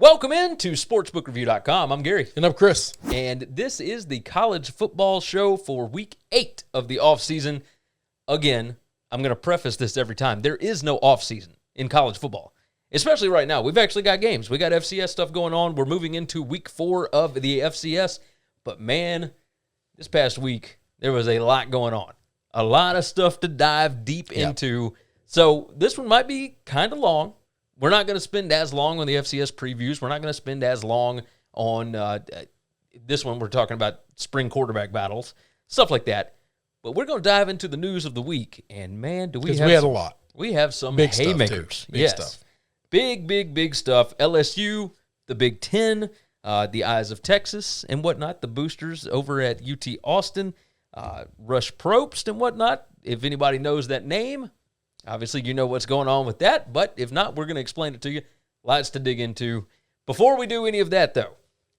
Welcome into sportsbookreview.com. I'm Gary. And I'm Chris. And this is the college football show for week 8 of the offseason. Again, I'm going to preface this every time. There is no offseason in college football, especially right now. We've actually got games. We got FCS stuff going on. We're moving into week 4 of the FCS. But man, this past week, there was a lot going on. A lot of stuff to dive deep into. So this one might be kind of long. We're not going to spend as long on the FCS previews. We're not going to spend as long on this one. We're talking about spring quarterback battles, stuff like that. But we're going to dive into the news of the week. And, man, do we have we had a lot. We have some big haymakers. Stuff too. Big stuff. Big stuff. LSU, the Big Ten, the Eyes of Texas and whatnot, the boosters over at UT Austin, Rush Propst and whatnot. If anybody knows that name, obviously, you know what's going on with that, but if not, we're going to explain it to you. Lots to dig into. Before we do any of that, though,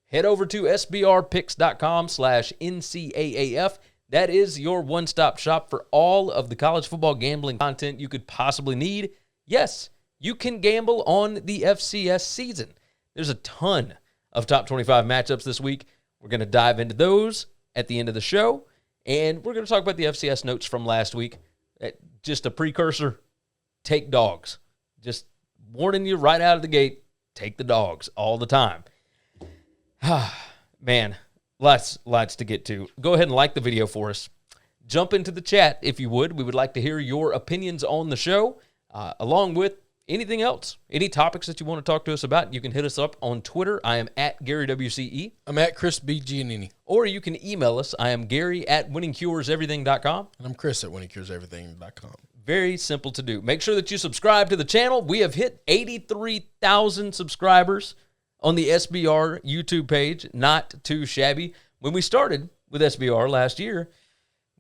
head over to sbrpicks.com/NCAAF. That is your one-stop shop for all of the college football gambling content you could possibly need. Yes, you can gamble on the FCS season. There's a ton of top 25 matchups this week. We're going to dive into those at the end of the show, and we're going to talk about the FCS notes from last week. Just a precursor, take dogs. Just warning you right out of the gate, take the dogs all the time. Man, lots to get to. Go ahead and like the video for us. Jump into the chat if you would. We would like to hear your opinions on the show, along with anything else. Any topics that you want to talk to us about, you can hit us up on Twitter. I am at GaryWCE. I'm at Chris B. Giannini. Or you can email us. I am Gary at winningcureseverything.com. And I'm Chris at winningcureseverything.com. Very simple to do. Make sure that you subscribe to the channel. We have hit 83,000 subscribers on the SBR YouTube page. Not too shabby. When we started with SBR last year,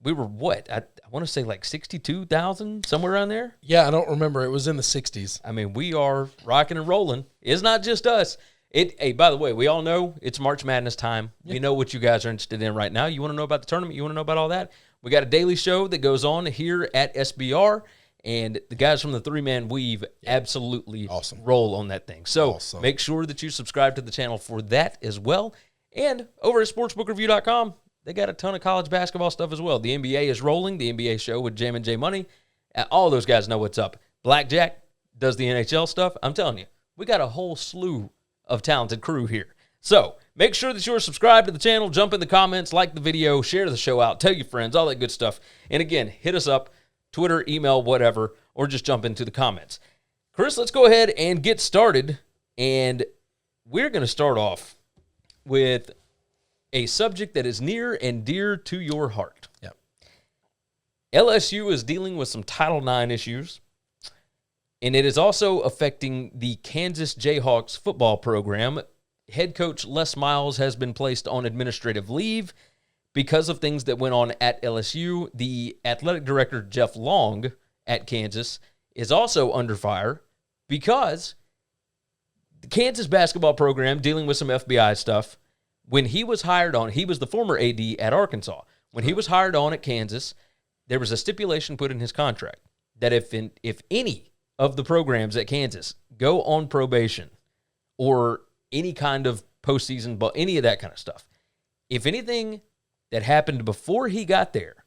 we were what? I want to say like 62,000, somewhere around there. Yeah, I don't remember. It was in the 60s. I mean, we are rocking and rolling. It's not just us. Hey, by the way, we all know it's March Madness time. Yeah. We know what you guys are interested in right now. You want to know about the tournament? You want to know about all that? We got a daily show that goes on here at SBR, and the guys from the Three-Man Weave absolutely roll on that thing. So make sure that you subscribe to the channel for that as well. And over at sportsbookreview.com, they got a ton of college basketball stuff as well. The NBA is rolling, the NBA show with Jam and J Money. All those guys know what's up. Blackjack does the NHL stuff. I'm telling you, we got a whole slew of talented crew here. So make sure that you're subscribed to the channel, jump in the comments, like the video, share the show out, tell your friends, all that good stuff. And again, hit us up, Twitter, email, whatever, or just jump into the comments. Chris, let's go ahead and get started. And we're going to start off with a subject that is near and dear to your heart. Yep. LSU is dealing with some Title IX issues, and it is also affecting the Kansas Jayhawks football program. Head coach Les Miles has been placed on administrative leave because of things that went on at LSU. The athletic director, Jeff Long, at Kansas, is also under fire because the Kansas basketball program dealing with some FBI stuff. When he was hired on, he was the former AD at Arkansas. When he was hired on at Kansas, there was a stipulation put in his contract that if any of the programs at Kansas go on probation or any kind of postseason, but any of that kind of stuff, if anything that happened before he got there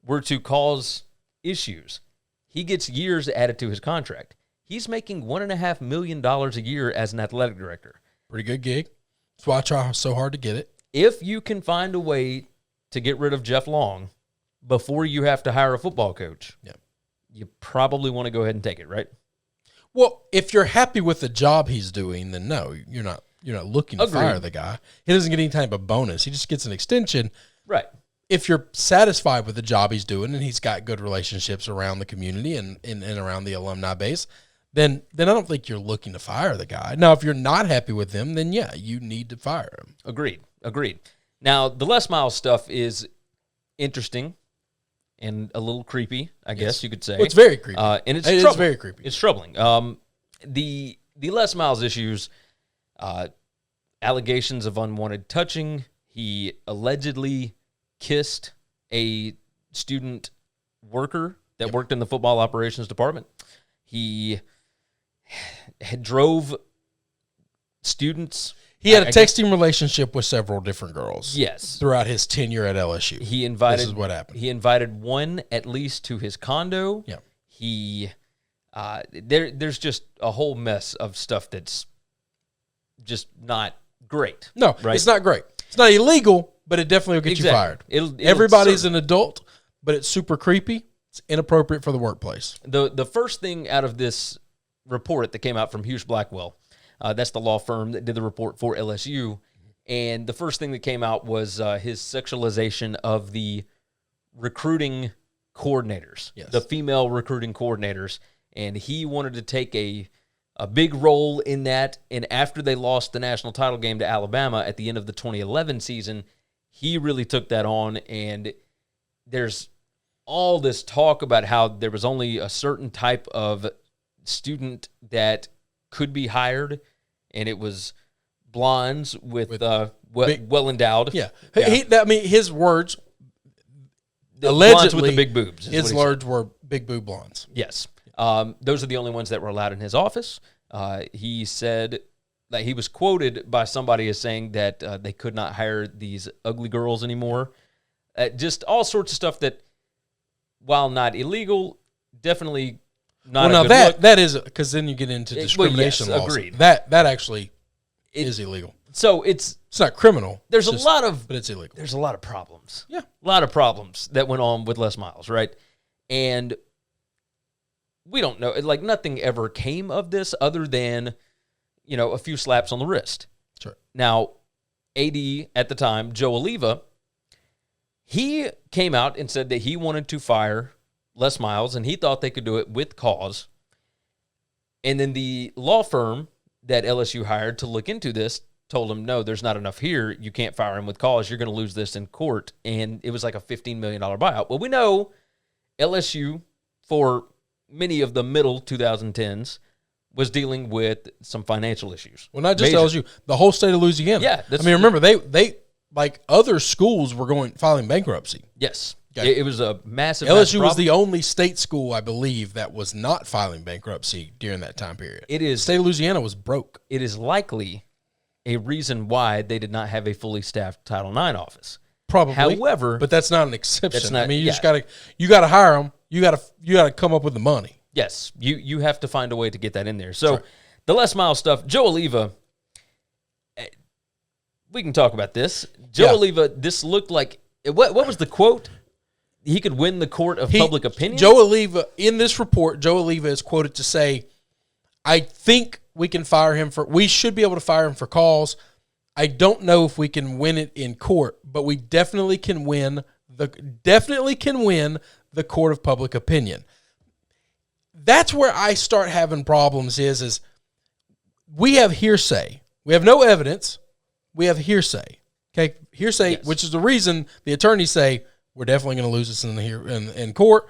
were to cause issues, he gets years added to his contract. He's making $1.5 million a year as an athletic director. Pretty good gig. That's why I try so hard to get it. If you can find a way to get rid of Jeff Long before you have to hire a football coach, you probably want to go ahead and take it, right? Well, if you're happy with the job he's doing, then no, you're not looking to fire the guy. He doesn't get any type of bonus. He just gets an extension. Right. If you're satisfied with the job he's doing and he's got good relationships around the community and around the alumni base, then I don't think you're looking to fire the guy. Now, if you're not happy with him, then yeah, you need to fire him. Agreed. Now, the Les Miles stuff is interesting and a little creepy, I guess you could say. Well, it's very creepy. And it's troubling. Very creepy. It's troubling. The Les Miles issues, allegations of unwanted touching. He allegedly kissed a student worker that worked in the football operations department. He had drove students. He had a texting relationship with several different girls. Yes. Throughout his tenure at LSU. This is what happened. He invited one at least to his condo. Yeah. He there's just a whole mess of stuff that's just not great. No, right? It's not great. It's not illegal, but it definitely will get you fired. Everybody's an adult, but it's super creepy. It's inappropriate for the workplace. The first thing out of this report that came out from Hughes Blackwell, that's the law firm that did the report for LSU, and the first thing that came out was his sexualization of the recruiting coordinators, the female recruiting coordinators, and he wanted to take a big role in that. And after they lost the national title game to Alabama at the end of the 2011 season, he really took that on, and there's all this talk about how there was only a certain type of student that could be hired, and it was blondes with well endowed. Yeah. His words, allegedly with the big boobs. His words were big boob blondes. Yes. Those are the only ones that were allowed in his office. He said that he was quoted by somebody as saying that they could not hire these ugly girls anymore. Just all sorts of stuff that, while not illegal, definitely not. Well, now that is, because then you get into discrimination laws. Agreed. That actually is illegal. So it's not criminal. But it's illegal. There's a lot of problems. Yeah, a lot of problems that went on with Les Miles, right? And we don't know. Like, nothing ever came of this other than, a few slaps on the wrist. Sure. Now, AD at the time, Joe Oliva, he came out and said that he wanted to fire Les Miles, and he thought they could do it with cause. And then the law firm that LSU hired to look into this told him, no, there's not enough here. You can't fire him with cause. You're going to lose this in court. And it was like a $15 million buyout. Well, we know LSU, for many of the middle 2010s, was dealing with some financial issues. Well, not just LSU, the whole state of Louisiana. Yeah. Remember, they like other schools were filing bankruptcy. Yes. Okay. It was a massive LSU was the only state school, I believe, that was not filing bankruptcy during that time period. The state of Louisiana was broke. It is likely a reason why they did not have a fully staffed Title IX office. Probably. However, but that's not an exception. Just gotta hire them. You gotta come up with the money. Yes, you have to find a way to get that in there. So the Les Miles stuff, Joe Oliva, we can talk about this. Joe Oliva, this looked like, what was the quote? He could win the court of public opinion? Joe Oliva, in this report, Joe Oliva is quoted to say, I think we should be able to fire him for cause. I don't know if we can win it in court, but we definitely can win the court of public opinion. That's where I start having problems is we have hearsay. We have no evidence. We have hearsay. Okay? Hearsay, which is the reason the attorneys say we're definitely going to lose this in court,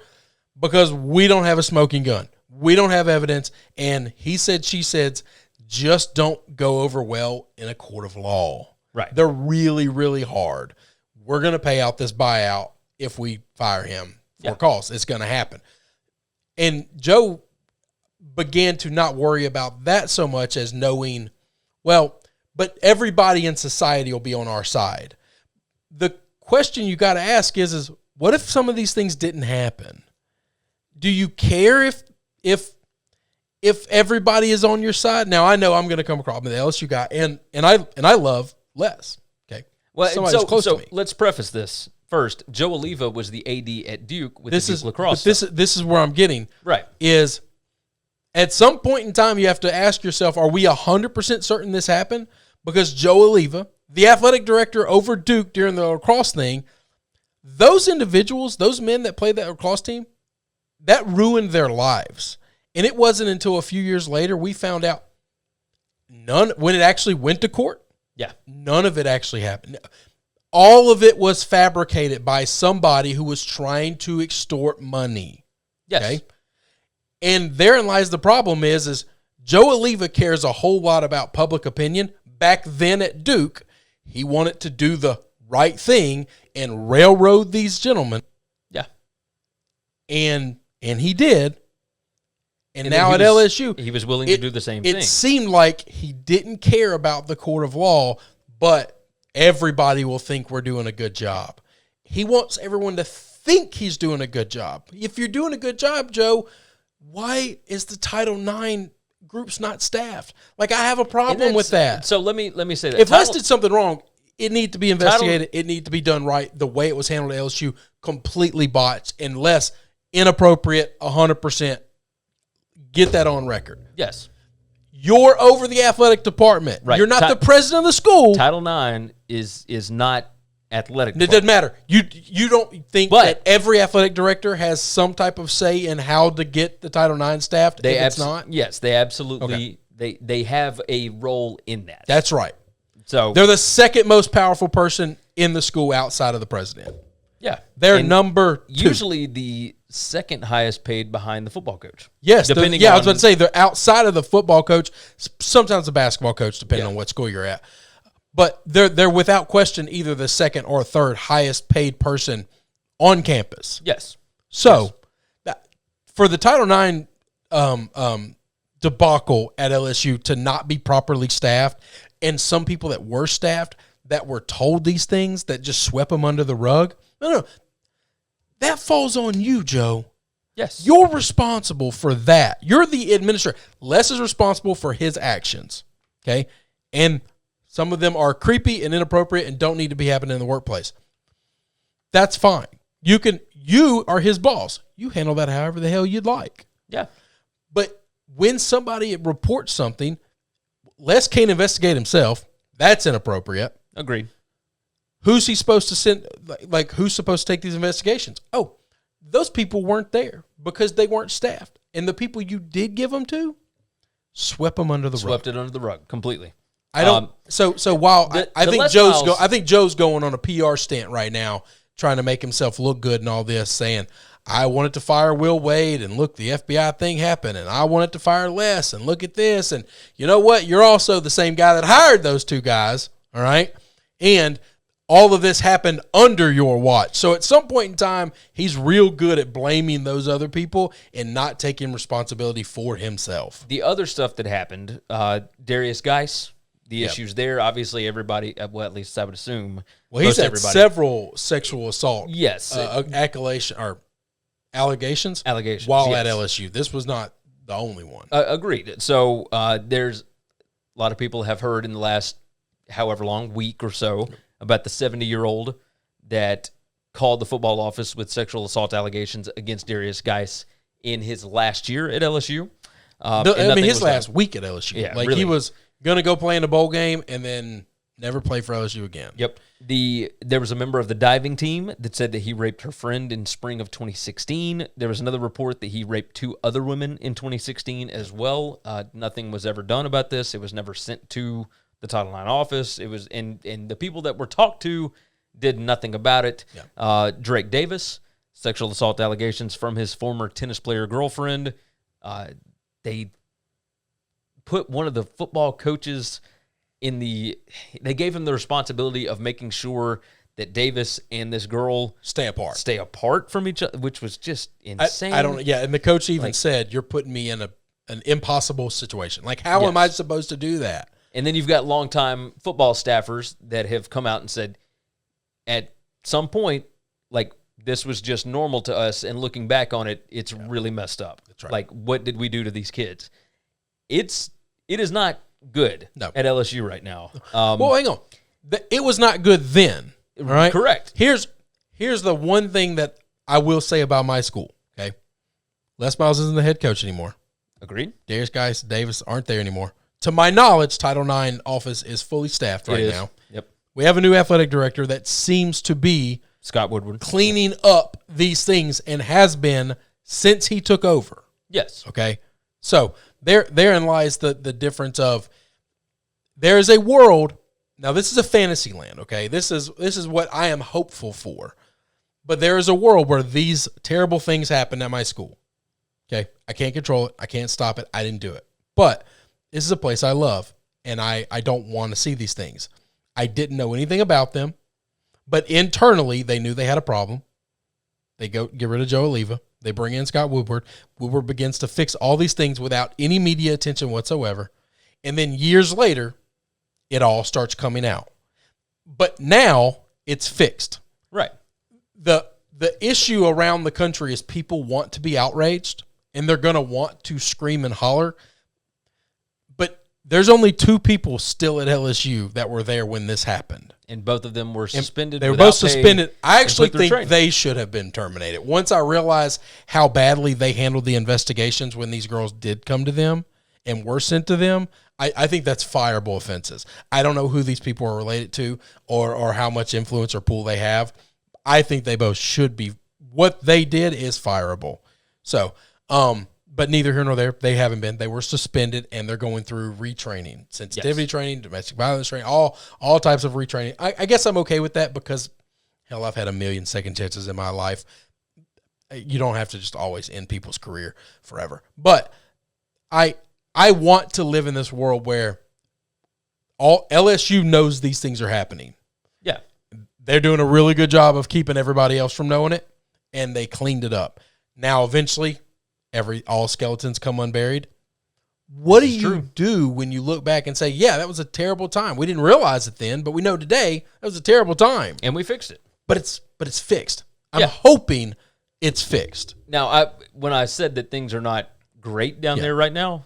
because we don't have a smoking gun. We don't have evidence, and he said, she said, just don't go over well in a court of law. Right. They're really, really hard. We're going to pay out this buyout if we fire him for cause. It's going to happen. And Joe began to not worry about that so much as knowing, well, but everybody in society will be on our side. The question you got to ask is what if some of these things didn't happen? Do you care if everybody is on your side? Now, I know I'm going to come across with the LSU guy, and I love Les. Okay, well, so let's preface this first. Joe Oliva was the AD at Duke with the Duke lacrosse. But this is where I'm getting. Right. Is at some point in time you have to ask yourself, are we 100% certain this happened? Because Joe Oliva, the athletic director over Duke during the lacrosse thing, those individuals, those men that played that lacrosse team, that ruined their lives. And it wasn't until a few years later we found out when it actually went to court. Yeah. None of it actually happened. All of it was fabricated by somebody who was trying to extort money. Yes. Okay? And therein lies the problem is Joe Oliva cares a whole lot about public opinion. Back then at Duke, he wanted to do the right thing and railroad these gentlemen. Yeah. And he did. And now at LSU, he was willing to do the same thing. It seemed like he didn't care about the court of law, but everybody will think we're doing a good job. He wants everyone to think he's doing a good job. If you're doing a good job, Joe, why is the Title IX groups not staffed? Like, I have a problem with that. So let me say that. If Les did something wrong, it needs to be investigated. It needs to be done right. The way it was handled at LSU, completely botched, and Les, inappropriate, 100%. Get that on record. Yes. You're over the athletic department. Right. You're not the president of the school. Title IX is not athletic department. It doesn't matter. You don't think that every athletic director has some type of say in how to get the Title IX staffed? It's not? Yes, they absolutely they have a role in that. That's right. So they're the second most powerful person in the school outside of the president. Yeah. They're number 2. Usually the second highest paid behind the football coach. Yes. I was about to say they're outside of the football coach, sometimes the basketball coach, depending on what school you're at. But they're without question either the second or third highest paid person on campus. Yes. So for the Title IX debacle at LSU to not be properly staffed, and some people that were staffed that were told these things that just swept them under the rug, no. That falls on you, Joe. Yes. You're responsible for that. You're the administrator. Les is responsible for his actions, okay? And some of them are creepy and inappropriate and don't need to be happening in the workplace. That's fine. You are his boss. You handle that however the hell you'd like. Yeah. But when somebody reports something, Les can't investigate himself. That's inappropriate. Agreed. Who's he supposed to send? Like, who's supposed to take these investigations? Oh, those people weren't there because they weren't staffed. And the people you did give them to, swept them under the rug. Swept it under the rug completely. I don't. So while I think Joe's going on a PR stint right now, trying to make himself look good and all this, saying, I wanted to fire Will Wade, and look, the FBI thing happened, and I wanted to fire Les, and look at this, and you know what? You're also the same guy that hired those two guys, all right? And all of this happened under your watch. So at some point in time, he's real good at blaming those other people and not taking responsibility for himself. The other stuff that happened, Darius Geis, the issues there, obviously everybody, well, at least I would assume. Well, he's had several sexual assault allegations while at LSU. This was not the only one. Agreed. So there's a lot of people have heard in the last however long, week or so, about the 70-year-old that called the football office with sexual assault allegations against Darius Geis in his last year at LSU. His last week at LSU. Yeah, really. He was going to go play in a bowl game and then never play for LSU again. Yep. There was a member of the diving team that said that he raped her friend in spring of 2016. There was another report that he raped 2 other women in 2016 as well. Nothing was ever done about this. It was never sent to the Title IX office. It was, and the people that were talked to did nothing about it. Yeah. Drake Davis, sexual assault allegations from his former tennis player girlfriend. They put one of the football coaches they gave him the responsibility of making sure that Davis and this girl stay apart from each other, which was just insane. And the coach even said, you're putting me in an impossible situation. Like, how am I supposed to do that? And then you've got longtime football staffers that have come out and said, at some point, like, this was just normal to us, and looking back on it, it's really messed up. That's right. Like, what did we do to these kids? It is not good at LSU right now. Well, hang on. It was not good then, all right? Correct. Here's the one thing that I will say about my school, okay? Les Miles isn't the head coach anymore. Agreed. Darius Geis, Davis aren't there anymore. To my knowledge, Title IX office is fully staffed right now. Yep. We have a new athletic director that seems to be Scott Woodward cleaning up these things and has been since he took over. Yes. Okay. So therein lies the difference of there is a world. Now this is a fantasy land. Okay. This is what I am hopeful for. But there is a world where these terrible things happen at my school. Okay. I can't control it. I can't stop it. I didn't do it. But this is a place I love, and I don't want to see these things. I didn't know anything about them, but internally they knew they had a problem, They go get rid of Joe Oliva. They bring in Scott Woodward. Woodward begins to fix all these things without any media attention whatsoever. And then years later, it all starts coming out. But now it's fixed. Right. The issue around the country is people want to be outraged, and they're going to want to scream and holler. But there's only 2 people still at LSU that were there when this happened. And both of them were suspended. They were both suspended. I actually think they should have been terminated. Once I realized how badly they handled the investigations when these girls did come to them and were sent to them, I think that's fireable offenses. I don't know who these people are related to or how much influence or pull they have. I think they both should be. What they did is fireable. So, but neither here nor there. They haven't been. They were suspended, and they're going through retraining, sensitivity training, domestic violence training, all types of retraining. I guess I'm okay with that because, hell, I've had a million second chances in my life. You don't have to just always end people's career forever. But I want to live in this world where all LSU knows these things are happening. Yeah. They're doing a really good job of keeping everybody else from knowing it, and they cleaned it up. Now, eventually, all skeletons come unburied. What do you do when you look back and say, yeah, that was a terrible time? We didn't realize it then, but we know today that was a terrible time. And we fixed it. But it's fixed. I'm hoping it's fixed. Now, when I said that things are not great down there right now,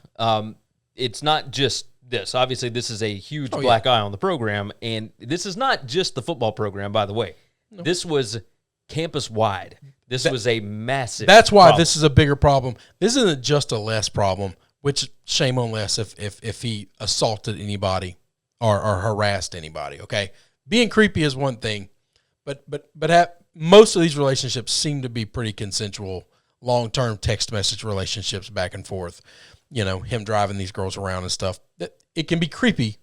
it's not just this. Obviously, this is a huge black eye on the program, and this is not just the football program, by the way. No. This was campus-wide. This was a massive That's why problem. This is a bigger problem. This isn't just a Les problem, which shame on Les if he assaulted anybody or harassed anybody, okay? Being creepy is one thing, but most of these relationships seem to be pretty consensual, long-term text message relationships back and forth. You know, him driving these girls around and stuff. It can be creepy,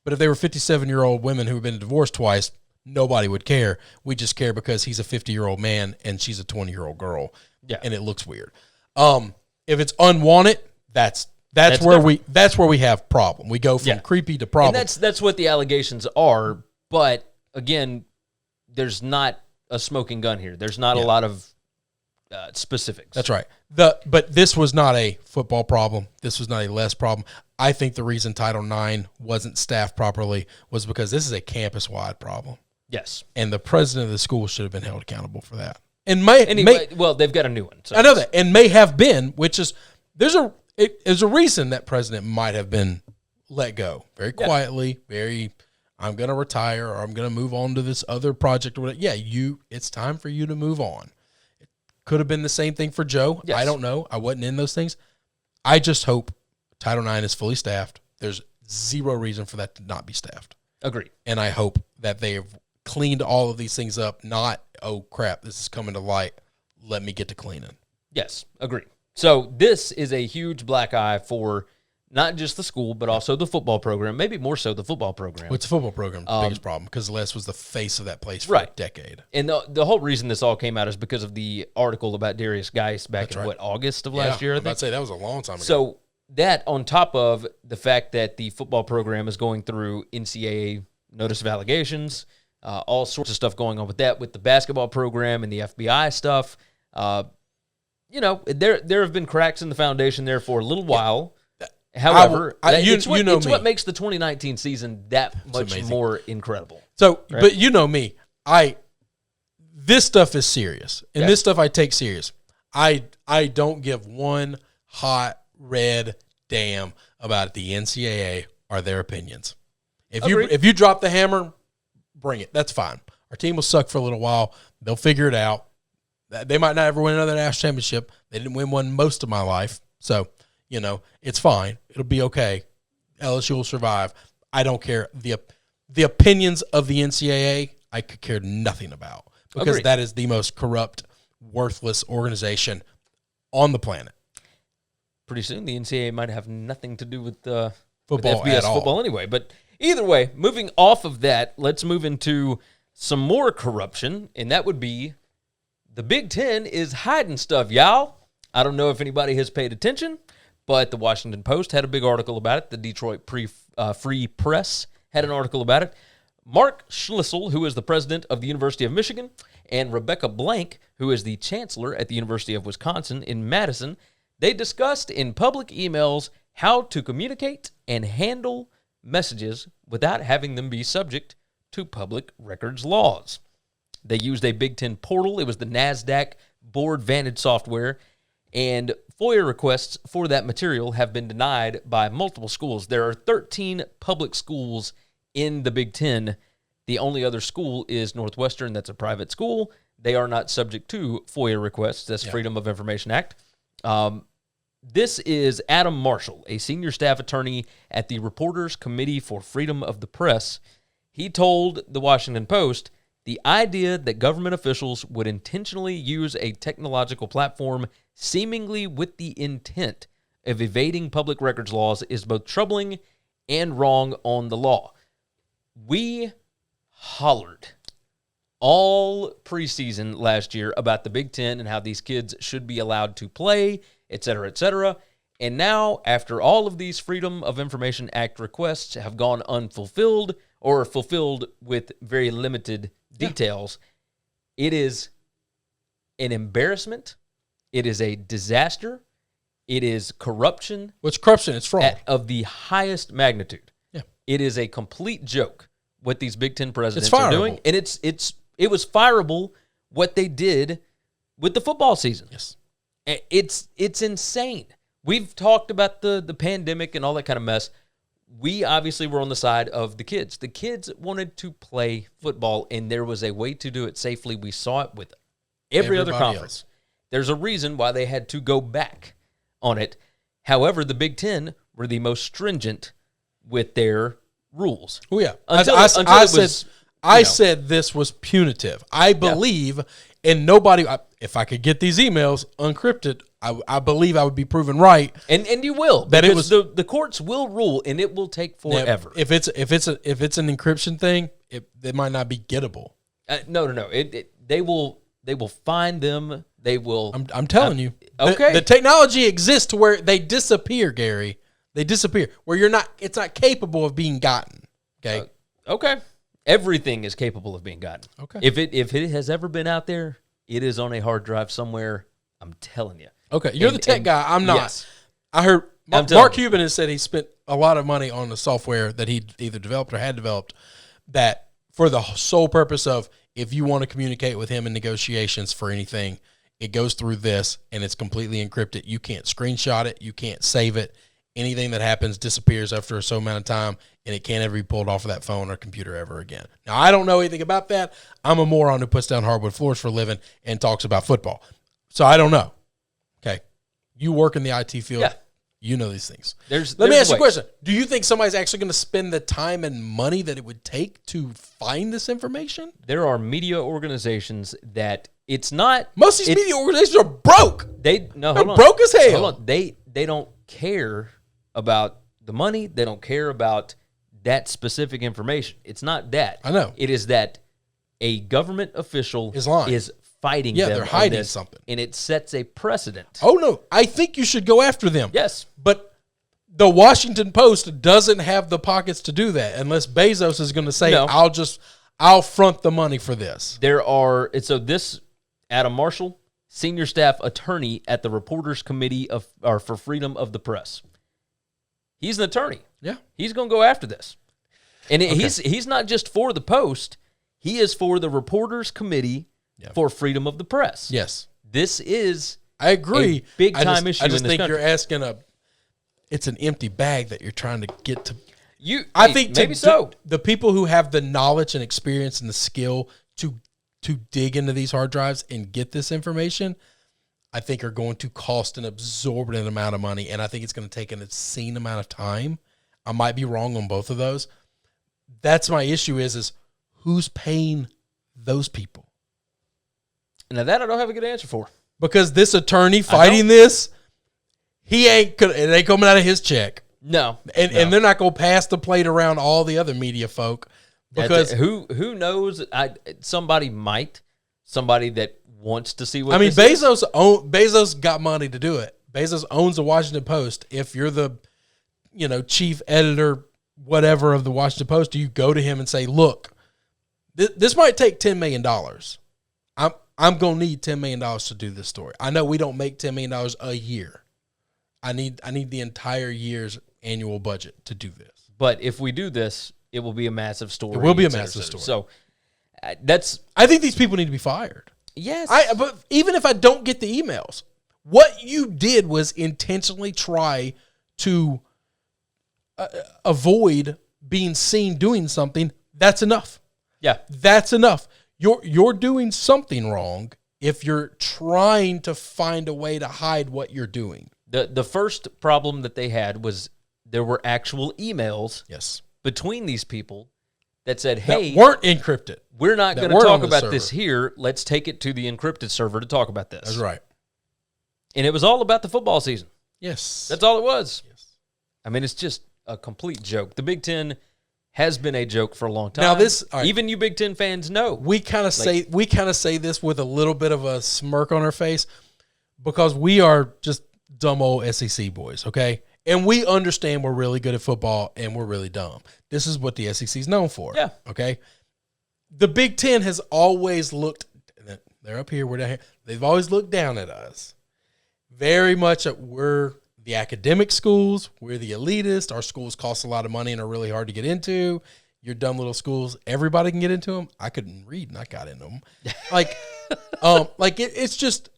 but if they were 57-year-old women who have been divorced twice, nobody would care. We just care because he's a 50-year-old man and she's a 20-year-old girl. Yeah. And it looks weird. If it's unwanted, that's where we have problem. We go from creepy to problem. And that's what the allegations are, but again, there's not a smoking gun here. There's not a lot of specifics. That's right. But this was not a football problem. This was not a Les problem. I think the reason Title IX wasn't staffed properly was because this is a campus-wide problem. Yes. And the president of the school should have been held accountable for that. Well, they've got a new one. So. I know that. And may have been, which is, there's a reason that president might have been let go. Very quietly, I'm going to retire or I'm going to move on to this other project or whatever. Yeah, it's time for you to move on. It could have been the same thing for Joe. Yes. I don't know. I wasn't in those things. I just hope Title IX is fully staffed. There's zero reason for that to not be staffed. Agreed. And I hope that they have cleaned all of these things up, not, oh, crap, this is coming to light. Let me get to cleaning. Yes, agreed. So this is a huge black eye for not just the school, but also the football program, maybe more so the football program. Well, it's the football program, the biggest problem, because Les was the face of that place for a decade. And the whole reason this all came out is because of the article about Darius Geis back in, August of last year? I was about to say, that was a long time ago. So that on top of the fact that the football program is going through NCAA notice of allegations, all sorts of stuff going on with that, with the basketball program and the FBI stuff. There have been cracks in the foundation there for a little while. However, it's what makes the 2019 season that much more incredible. So, right? But you know me, this stuff is serious, and this stuff I take serious. I don't give one hot red damn about the NCAA or their opinions. If you drop the hammer, bring it. That's fine. Our team will suck for a little while. They'll figure it out. They might not ever win another national championship. They didn't win one most of my life, so it's fine. It'll be okay. LSU will survive. I don't care. The opinions of the NCAA, I could care nothing about because that is the most corrupt, worthless organization on the planet. Pretty soon, the NCAA might have nothing to do with football with FBS at all. Football anyway. But either way, moving off of that, let's move into some more corruption, and that would be the Big Ten is hiding stuff, y'all. I don't know if anybody has paid attention, but the Washington Post had a big article about it. The Detroit Free Press had an article about it. Mark Schlissel, who is the president of the University of Michigan, and Rebecca Blank, who is the chancellor at the University of Wisconsin in Madison, they discussed in public emails how to communicate and handle messages without having them be subject to public records laws. They used a Big Ten portal. It was the NASDAQ Board Vantage software, and FOIA requests for that material have been denied by multiple schools. There are 13 public schools in the Big Ten. The only other school is Northwestern. That's a private school. They are not subject to FOIA requests. That's Freedom of Information Act. This is Adam Marshall, a senior staff attorney at the Reporters Committee for Freedom of the Press. He told the Washington Post, the idea that government officials would intentionally use a technological platform seemingly with the intent of evading public records laws is both troubling and wrong on the law. We hollered all preseason last year about the Big Ten and how these kids should be allowed to play, et cetera, et cetera. And now, after all of these Freedom of Information Act requests have gone unfulfilled or fulfilled with very limited details, it is an embarrassment. It is a disaster. It is corruption. What's corruption? It's fraud. Of the highest magnitude. Yeah. It is a complete joke what these Big Ten presidents are doing. And it was fireable what they did with the football season. Yes. It's insane. We've talked about the pandemic and all that kind of mess. We obviously were on the side of the kids. The kids wanted to play football, and there was a way to do it safely. We saw it with every other conference. Else. There's a reason why they had to go back on it. However, the Big Ten were the most stringent with their rules. Oh, yeah. I said this was punitive. I believe, and nobody, if I could get these emails unencrypted, I believe I would be proven right. And you will. That it was the courts will rule, and it will take forever. If it's an encryption thing, it might not be gettable. No. They will find them. They will. I'm telling you. Okay. The technology exists to where they disappear, Gary. They disappear where you're not. It's not capable of being gotten. Okay. Okay. Everything is capable of being gotten. Okay. If it has ever been out there, it is on a hard drive somewhere. I'm telling you. Okay. You're the tech guy. I'm not. Yes. I heard Mark Cuban has said he spent a lot of money on the software that he either developed or had developed that for the sole purpose of if you want to communicate with him in negotiations for anything, it goes through this and it's completely encrypted. You can't screenshot it. You can't save it. Anything that happens disappears after a certain amount of time, and it can't ever be pulled off of that phone or computer ever again. Now, I don't know anything about that. I'm a moron who puts down hardwood floors for a living and talks about football. So I don't know. Okay. You work in the IT field. Yeah. You know these things. Let me ask you a question. Do you think somebody's actually going to spend the time and money that it would take to find this information? There are media organizations that it's not. Most of these media organizations are broke. They're broke as hell. Hold on. They don't care about the money. They don't care about that specific information. It's not that. I know. It is that a government official is lying. Is fighting them. Yeah, they're hiding this, something. And it sets a precedent. Oh, no. I think you should go after them. Yes. But the Washington Post doesn't have the pockets to do that unless Bezos is going to say, no. I'll front the money for this. This Adam Marshall, senior staff attorney at the Reporters Committee for Freedom of the Press. He's an attorney. Yeah. He's going to go after this. And he's not just for the Post. He is for the Reporters Committee for Freedom of the Press. Yes. This is I agree. A big-time issue in this think country. You're asking it's an empty bag that you're trying to get to. I think maybe so. The people who have the knowledge and experience and the skill to dig into these hard drives and get this information, I think are going to cost an exorbitant amount of money, and I think it's going to take an obscene amount of time. I might be wrong on both of those. That's my issue is who's paying those people? Now that I don't have a good answer for. Because this attorney fighting this, it ain't coming out of his check. No. And they're not going to pass the plate around all the other media folk. Because who knows? Somebody that wants to see what Bezos got money to do it. Bezos owns the Washington Post. If you're the chief editor whatever of the Washington Post, do you go to him and say, look, This might take $10 million. I'm going to need $10 million to do this story. I know we don't make $10 million a year. I need the entire year's annual budget to do this. But if we do this, it will be a massive story. It will be a massive story. So I think these people need to be fired. Yes. But even if I don't get the emails, what you did was intentionally try to avoid being seen doing something. That's enough. Yeah. That's enough. You're doing something wrong if you're trying to find a way to hide what you're doing. The first problem that they had was there were actual emails between these people that said, hey, that weren't encrypted. We're not going to talk about this here. Let's take it to the encrypted server to talk about this. That's right. And it was all about the football season. Yes. That's all it was. Yes. I mean, it's just a complete joke. The Big Ten has been a joke for a long time. Now even you Big Ten fans know. We kind of say this with a little bit of a smirk on our face because we are just dumb old SEC boys, okay? And we understand we're really good at football and we're really dumb. This is what the SEC is known for. Yeah. Okay? The Big Ten has always looked, they're up here, we're down here. They've always looked down at us. Very much we're the academic schools, we're the elitist. Our schools cost a lot of money and are really hard to get into. Your dumb little schools, everybody can get into them. I couldn't read and I got into them. It's just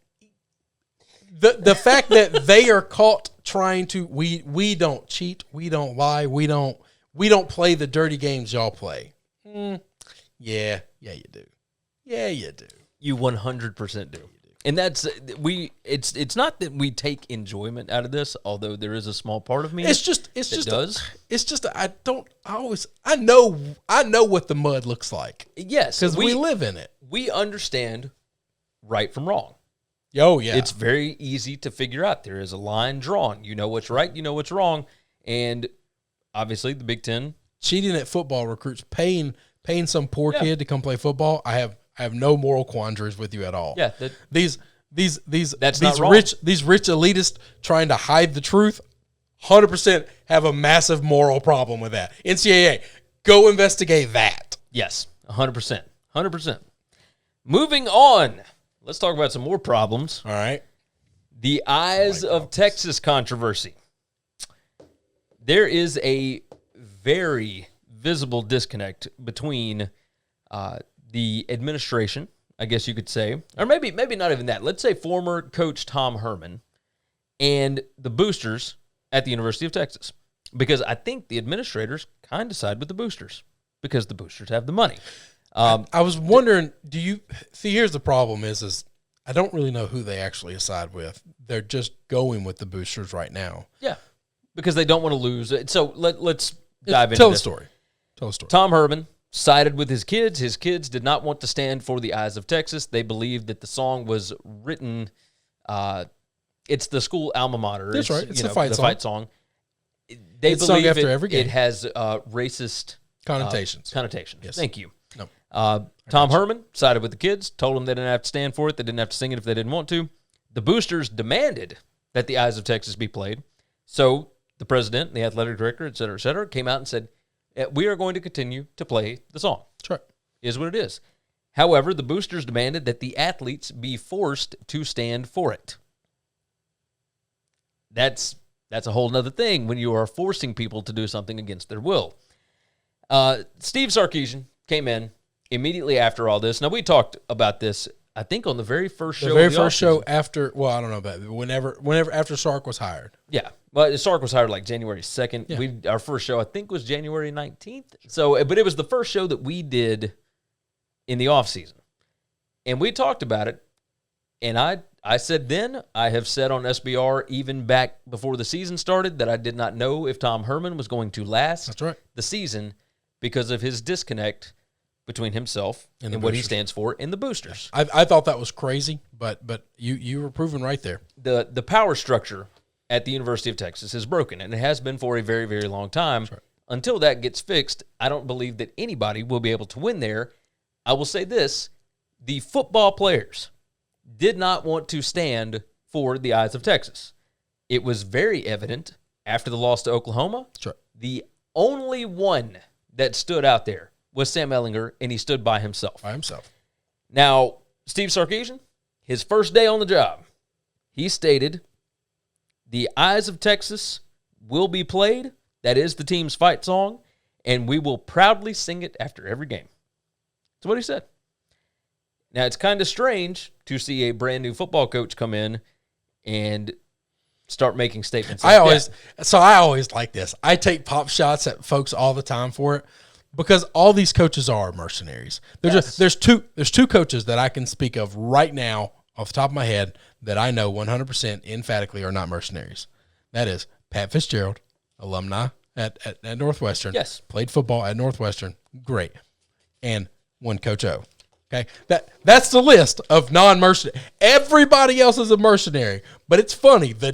the fact that they are caught trying to we don't cheat, we don't lie, we don't play the dirty games y'all play. Yeah, you do. Yeah, you do. You 100% do. And that's it's not that we take enjoyment out of this, although there is a small part of me I know what the mud looks like. Yes, because we live in it. We understand right from wrong. Oh yeah. It's very easy to figure out. There is a line drawn. You know what's right, you know what's wrong. And obviously the Big Ten cheating at football recruits, paying some poor kid to come play football. I have no moral quandaries with you at all. Yeah, these rich elitists trying to hide the truth, 100% have a massive moral problem with that. NCAA, go investigate that. Yes, 100%. 100%. Moving on, let's talk about some more problems. All right. The Eyes of Texas controversy. There is a very visible disconnect between the administration, I guess you could say, or maybe not even that. Let's say former coach Tom Herman and the boosters at the University of Texas, because I think the administrators kind of side with the boosters because the boosters have the money. I was wondering, do you see? Here's the problem: is I don't really know who they actually side with. They're just going with the boosters right now. Yeah, because they don't want to lose. So let's dive into Tell this. the story. Tom Herman sided with his kids. His kids did not want to stand for the Eyes of Texas. They believed that the song was written. It's the school alma mater. That's right. It's the fight song. They believe after every game. It has racist connotations. Yes. Thank you. No. Tom Herman sided with the kids, told them they didn't have to stand for it. They didn't have to sing it if they didn't want to. The boosters demanded that the Eyes of Texas be played. So the president, the athletic director, et cetera, came out and said, we are going to continue to play the song. That's right. Is what it is. However, the boosters demanded that the athletes be forced to stand for it. That's a whole nother thing when you are forcing people to do something against their will. Steve Sarkisian came in immediately after all this. Now, we talked about this, I think, on the very first show. The very first show after, well, I don't know about it, whenever after Sark was hired. Yeah. Well, Sark was hired like January 2nd. Yeah. Our first show, I think, was January 19th. So, but it was the first show that we did in the offseason. And we talked about it. And I said then, I have said on SBR even back before the season started that I did not know if Tom Herman was going to last That's right. the season because of his disconnect between himself and what he stands for in the boosters. I thought that was crazy, but you were proven right there. The power structure at the University of Texas is broken, and it has been for a very, very long time. Right. Until that gets fixed, I don't believe that anybody will be able to win there. I will say this, the football players did not want to stand for the Eyes of Texas. It was very evident after the loss to Oklahoma. That's right. The only one that stood out there was Sam Ehlinger, and he stood by himself. By himself. Now, Steve Sarkisian, his first day on the job, he stated, "The Eyes of Texas will be played. That is the team's fight song, and we will proudly sing it after every game." That's what he said. Now, it's kind of strange to see a brand new football coach come in and start making statements like that. I always like this. I take pop shots at folks all the time for it because all these coaches are mercenaries. There's two coaches that I can speak of right now off the top of my head that I know 100% emphatically are not mercenaries. That is Pat Fitzgerald, alumni at Northwestern. Yes. Played football at Northwestern. Great. And one Coach O. Okay, that's the list of non-mercenary. Everybody else is a mercenary, but it's funny. The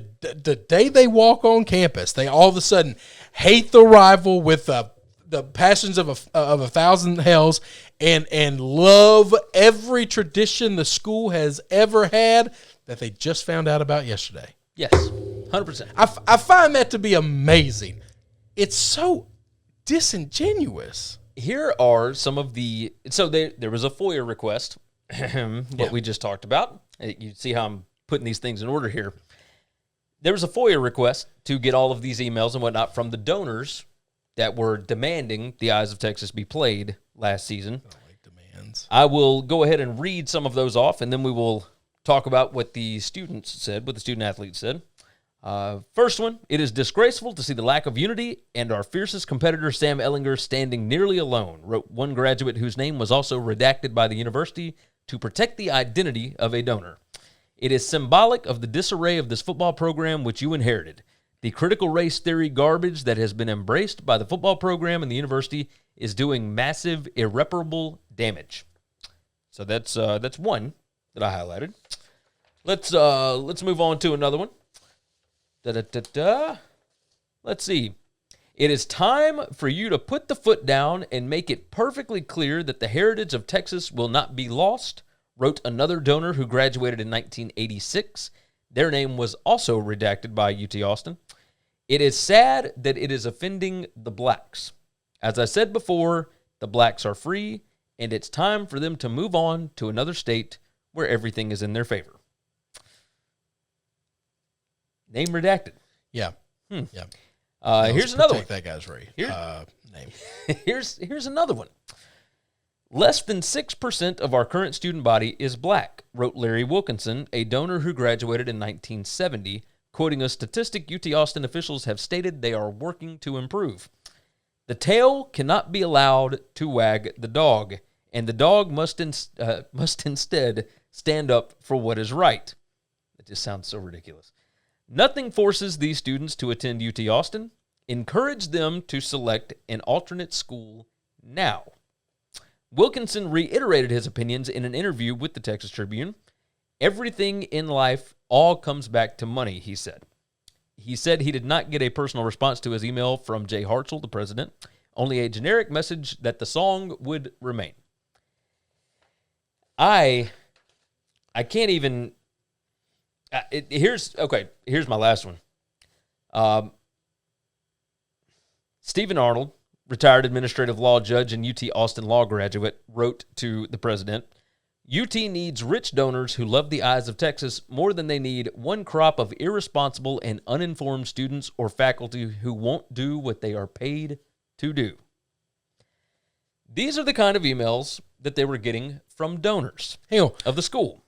day they walk on campus, they all of a sudden hate the rival with the passions of a thousand hells, and love every tradition the school has ever had that they just found out about yesterday. Yes, 100%. I find that to be amazing. It's so disingenuous. Here are some of the – so there was a FOIA request, what we just talked about. You see how I'm putting these things in order here. There was a FOIA request to get all of these emails and whatnot from the donors that were demanding the Eyes of Texas be played last season. I like demands. I will go ahead and read some of those off, and then we will talk about what the students said, what the student-athletes said. First one, it is disgraceful to see the lack of unity and our fiercest competitor, Sam Ehlinger, standing nearly alone, wrote one graduate whose name was also redacted by the university to protect the identity of a donor. It is symbolic of the disarray of this football program which you inherited. The critical race theory garbage that has been embraced by the football program and the university is doing massive, irreparable damage. So that's one that I highlighted. Let's move on to another one. Let's see. It is time for you to put the foot down and make it perfectly clear that the heritage of Texas will not be lost, wrote another donor who graduated in 1986. Their name was also redacted by UT Austin. It is sad that it is offending the blacks. As I said before, the blacks are free, and it's time for them to move on to another state where everything is in their favor. Name redacted. Yeah. Yeah. Here's another one. That guy's name. Here's another one. Less than 6% of our current student body is black, wrote Larry Wilkinson, a donor who graduated in 1970, quoting a statistic UT Austin officials have stated they are working to improve. The tail cannot be allowed to wag the dog, and the dog must instead stand up for what is right. That just sounds so ridiculous. Nothing forces these students to attend UT Austin. Encourage them to select an alternate school now. Wilkinson reiterated his opinions in an interview with the Texas Tribune. Everything in life all comes back to money, he said. He said he did not get a personal response to his email from Jay Hartzell, the president, only a generic message that the song would remain. I can't even... Here's my last one. Stephen Arnold, retired administrative law judge and UT Austin law graduate, wrote to the president, UT needs rich donors who love the Eyes of Texas more than they need one crop of irresponsible and uninformed students or faculty who won't do what they are paid to do. These are the kind of emails that they were getting from donors of the school.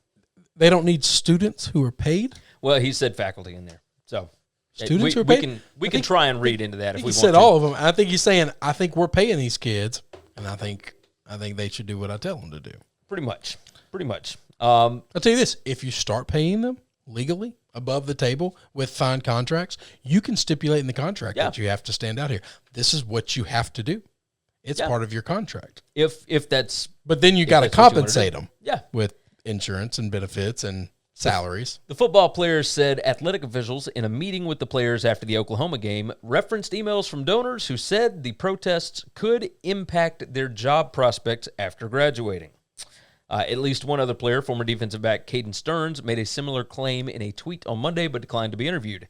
They don't need students who are paid? Well, he said faculty in there. So students who are paid? We can try and read into that if we want to. He said all of them. I think he's saying, I think we're paying these kids, and I think they should do what I tell them to do. Pretty much. I'll tell you this. If you start paying them legally, above the table, with signed contracts, you can stipulate in the contract that you have to stand out here. This is what you have to do. It's part of your contract. If that's... But then you got to compensate them. Yeah. With insurance and benefits and salaries. The football players said athletic officials in a meeting with the players after the Oklahoma game referenced emails from donors who said the protests could impact their job prospects after graduating. At least one other player, former defensive back Caden Stearns, made a similar claim in a tweet on Monday but declined to be interviewed.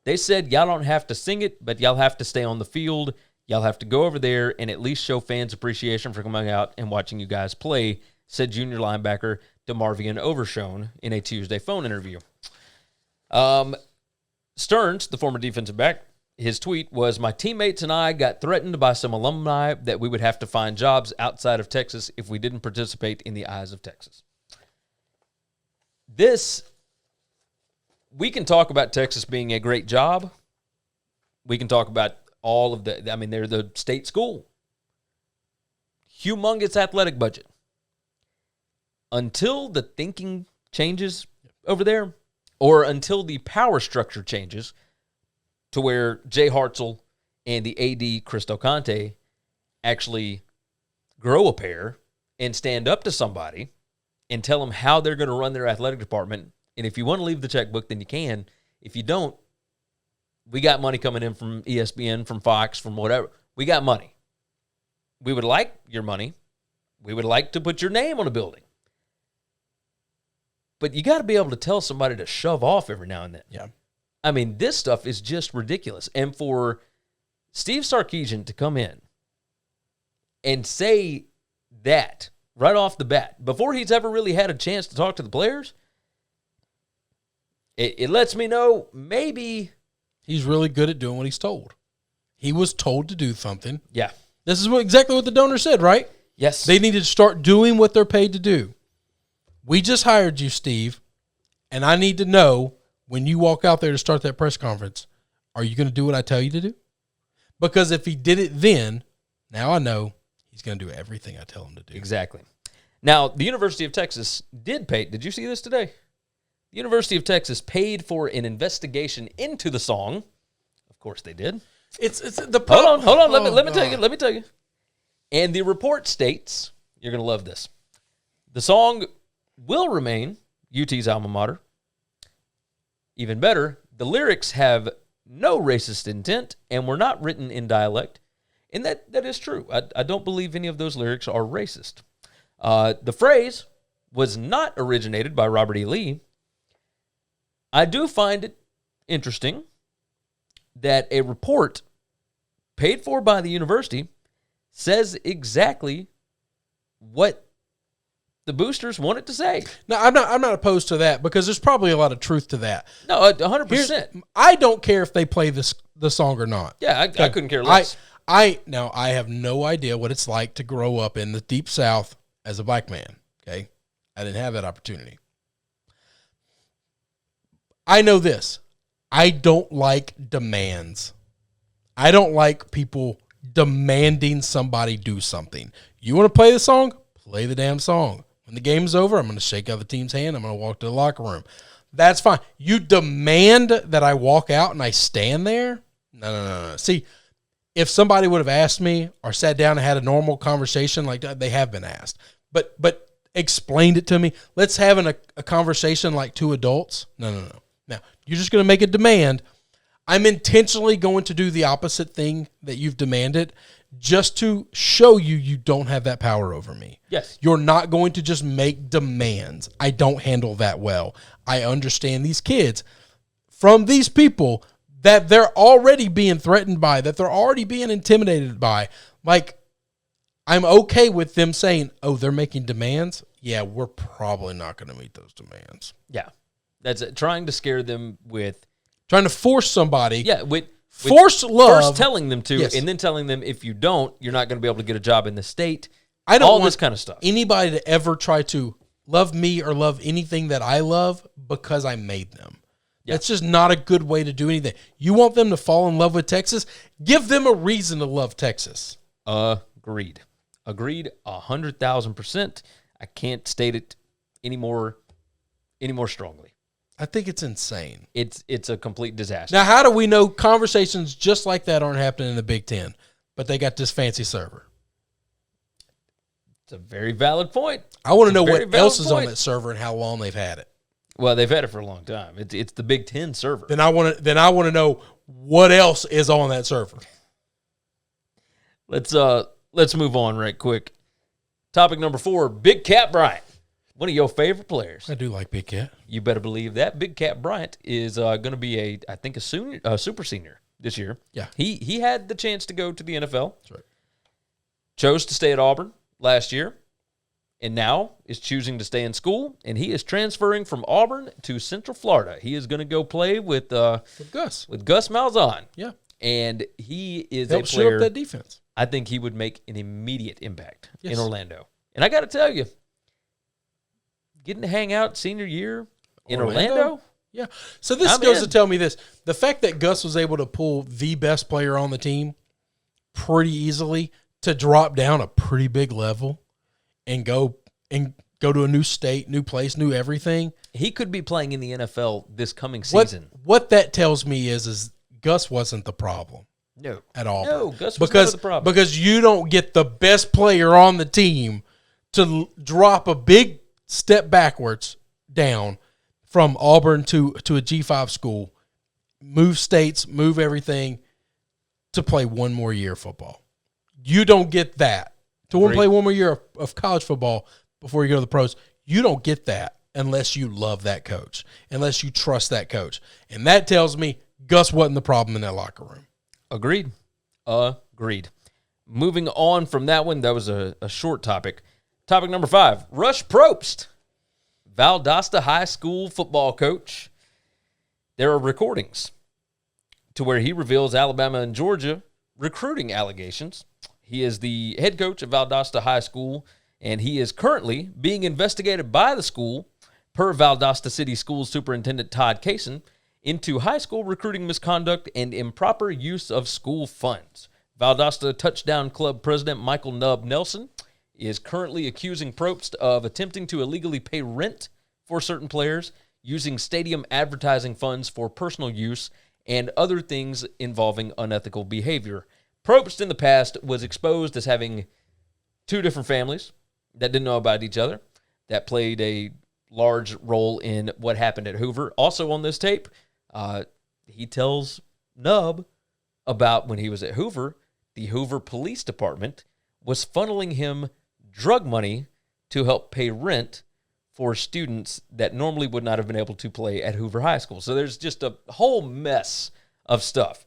They said, y'all don't have to sing it, but y'all have to stay on the field. Y'all have to go over there and at least show fans appreciation for coming out and watching you guys play, said junior linebacker DeMarvion Overshone in a Tuesday phone interview. Stearns, the former defensive back, his tweet was, "My teammates and I got threatened by some alumni that we would have to find jobs outside of Texas if we didn't participate in the Eyes of Texas." We can talk about Texas being a great job. We can talk about all of they're the state school. Humongous athletic budget. Until the thinking changes over there, or until the power structure changes to where Jay Hartzell and the AD, Cristo Conte, actually grow a pair and stand up to somebody and tell them how they're going to run their athletic department. And if you want to leave the checkbook, then you can. If you don't, we got money coming in from ESPN, from Fox, from whatever. We got money. We would like your money. We would like to put your name on a building. But you got to be able to tell somebody to shove off every now and then. Yeah. I mean, this stuff is just ridiculous. And for Steve Sarkisian to come in and say that right off the bat, before he's ever really had a chance to talk to the players, it lets me know maybe he's really good at doing what he's told. He was told to do something. Yeah. This is exactly what the donor said, right? Yes. They needed to start doing what they're paid to do. We just hired you, Steve, and I need to know when you walk out there to start that press conference, are you going to do what I tell you to do? Because if he did it then, now I know he's going to do everything I tell him to do. Exactly. Now, the University of Texas did pay. Did you see this today? The University of Texas paid for an investigation into the song. Of course they did. It's the Hold on. Let me tell you. And the report states, you're going to love this, the song will remain UT's alma mater. Even better, the lyrics have no racist intent and were not written in dialect. And that is true. I don't believe any of those lyrics are racist. The phrase was not originated by Robert E. Lee. I do find it interesting that a report paid for by the university says exactly what the boosters want it to say. No, I'm not opposed to that because there's probably a lot of truth to that. No, 100%. I don't care if they play the song or not. Yeah, I couldn't care less. I have no idea what it's like to grow up in the Deep South as a black man, okay? I didn't have that opportunity. I know this. I don't like demands. I don't like people demanding somebody do something. You want to play the song? Play the damn song. When the game's over, I'm going to shake out the team's hand. I'm going to walk to the locker room. That's fine. You demand that I walk out and I stand there? No. See, if somebody would have asked me or sat down and had a normal conversation like that, they have been asked. But explained it to me. Let's have a conversation like two adults. No. Now, you're just going to make a demand. I'm intentionally going to do the opposite thing that you've demanded just to show you don't have that power over me. Yes. You're not going to just make demands. I don't handle that well. I understand these kids from these people that they're already being threatened by, that they're already being intimidated by. Like, I'm okay with them saying, oh, they're making demands. Yeah, we're probably not going to meet those demands. Yeah. That's it. Trying to scare them with. Trying to force somebody. Yeah, with force love. First telling them to, yes. And then telling them if you don't, you're not going to be able to get a job in the state. I don't all want this kind of stuff. Anybody to ever try to love me or love anything that I love because I made them. Yeah. That's just not a good way to do anything. You want them to fall in love with Texas? Give them a reason to love Texas. Agreed 100,000%. I can't state it any more strongly. I think it's insane. It's a complete disaster. Now, how do we know conversations just like that aren't happening in the Big Ten, but they got this fancy server? It's a very valid point. I want to know what else is on that server and how long they've had it. Well, they've had it for a long time. It's the Big Ten server. Then I want to know what else is on that server. Let's move on right quick. Topic number 4, Big Kat Bryant. One of your favorite players. I do like Big Cat. You better believe that. Big Kat Bryant is going to be a super senior this year. Yeah. He had the chance to go to the NFL. That's right. Chose to stay at Auburn last year, and now is choosing to stay in school, and he is transferring from Auburn to Central Florida. He is going to go play with Gus. With Gus Malzahn. Yeah. And he is Help a shoot player. up that defense. I think he would make an immediate impact Yes. in Orlando. And I got to tell you, getting to hang out senior year in Orlando? Yeah. So this goes to tell me this. The fact that Gus was able to pull the best player on the team pretty easily to drop down a pretty big level and go to a new state, new place, new everything. He could be playing in the NFL this coming season. What that tells me is Gus wasn't the problem. No. At all. No, Gus was never the problem. Because you don't get the best player on the team to drop a big step backwards down from Auburn to a G5 school, move states, move everything to play one more year of football. You don't get that. To play one more year of college football before you go to the pros, you don't get that unless you love that coach, unless you trust that coach. And that tells me Gus wasn't the problem in that locker room. Agreed. Moving on from that one, that was a short topic. Topic number 5, Rush Propst, Valdosta High School football coach. There are recordings to where he reveals Alabama and Georgia recruiting allegations. He is the head coach of Valdosta High School, and he is currently being investigated by the school, per Valdosta City Schools Superintendent Todd Kaysen, into high school recruiting misconduct and improper use of school funds. Valdosta Touchdown Club President Michael Nubb Nelson is currently accusing Propst of attempting to illegally pay rent for certain players, using stadium advertising funds for personal use, and other things involving unethical behavior. Propst in the past was exposed as having 2 different families that didn't know about each other. That played a large role in what happened at Hoover. Also on this tape, he tells Nubb about when he was at Hoover, the Hoover Police Department was funneling him drug money to help pay rent for students that normally would not have been able to play at Hoover High School. So there's just a whole mess of stuff.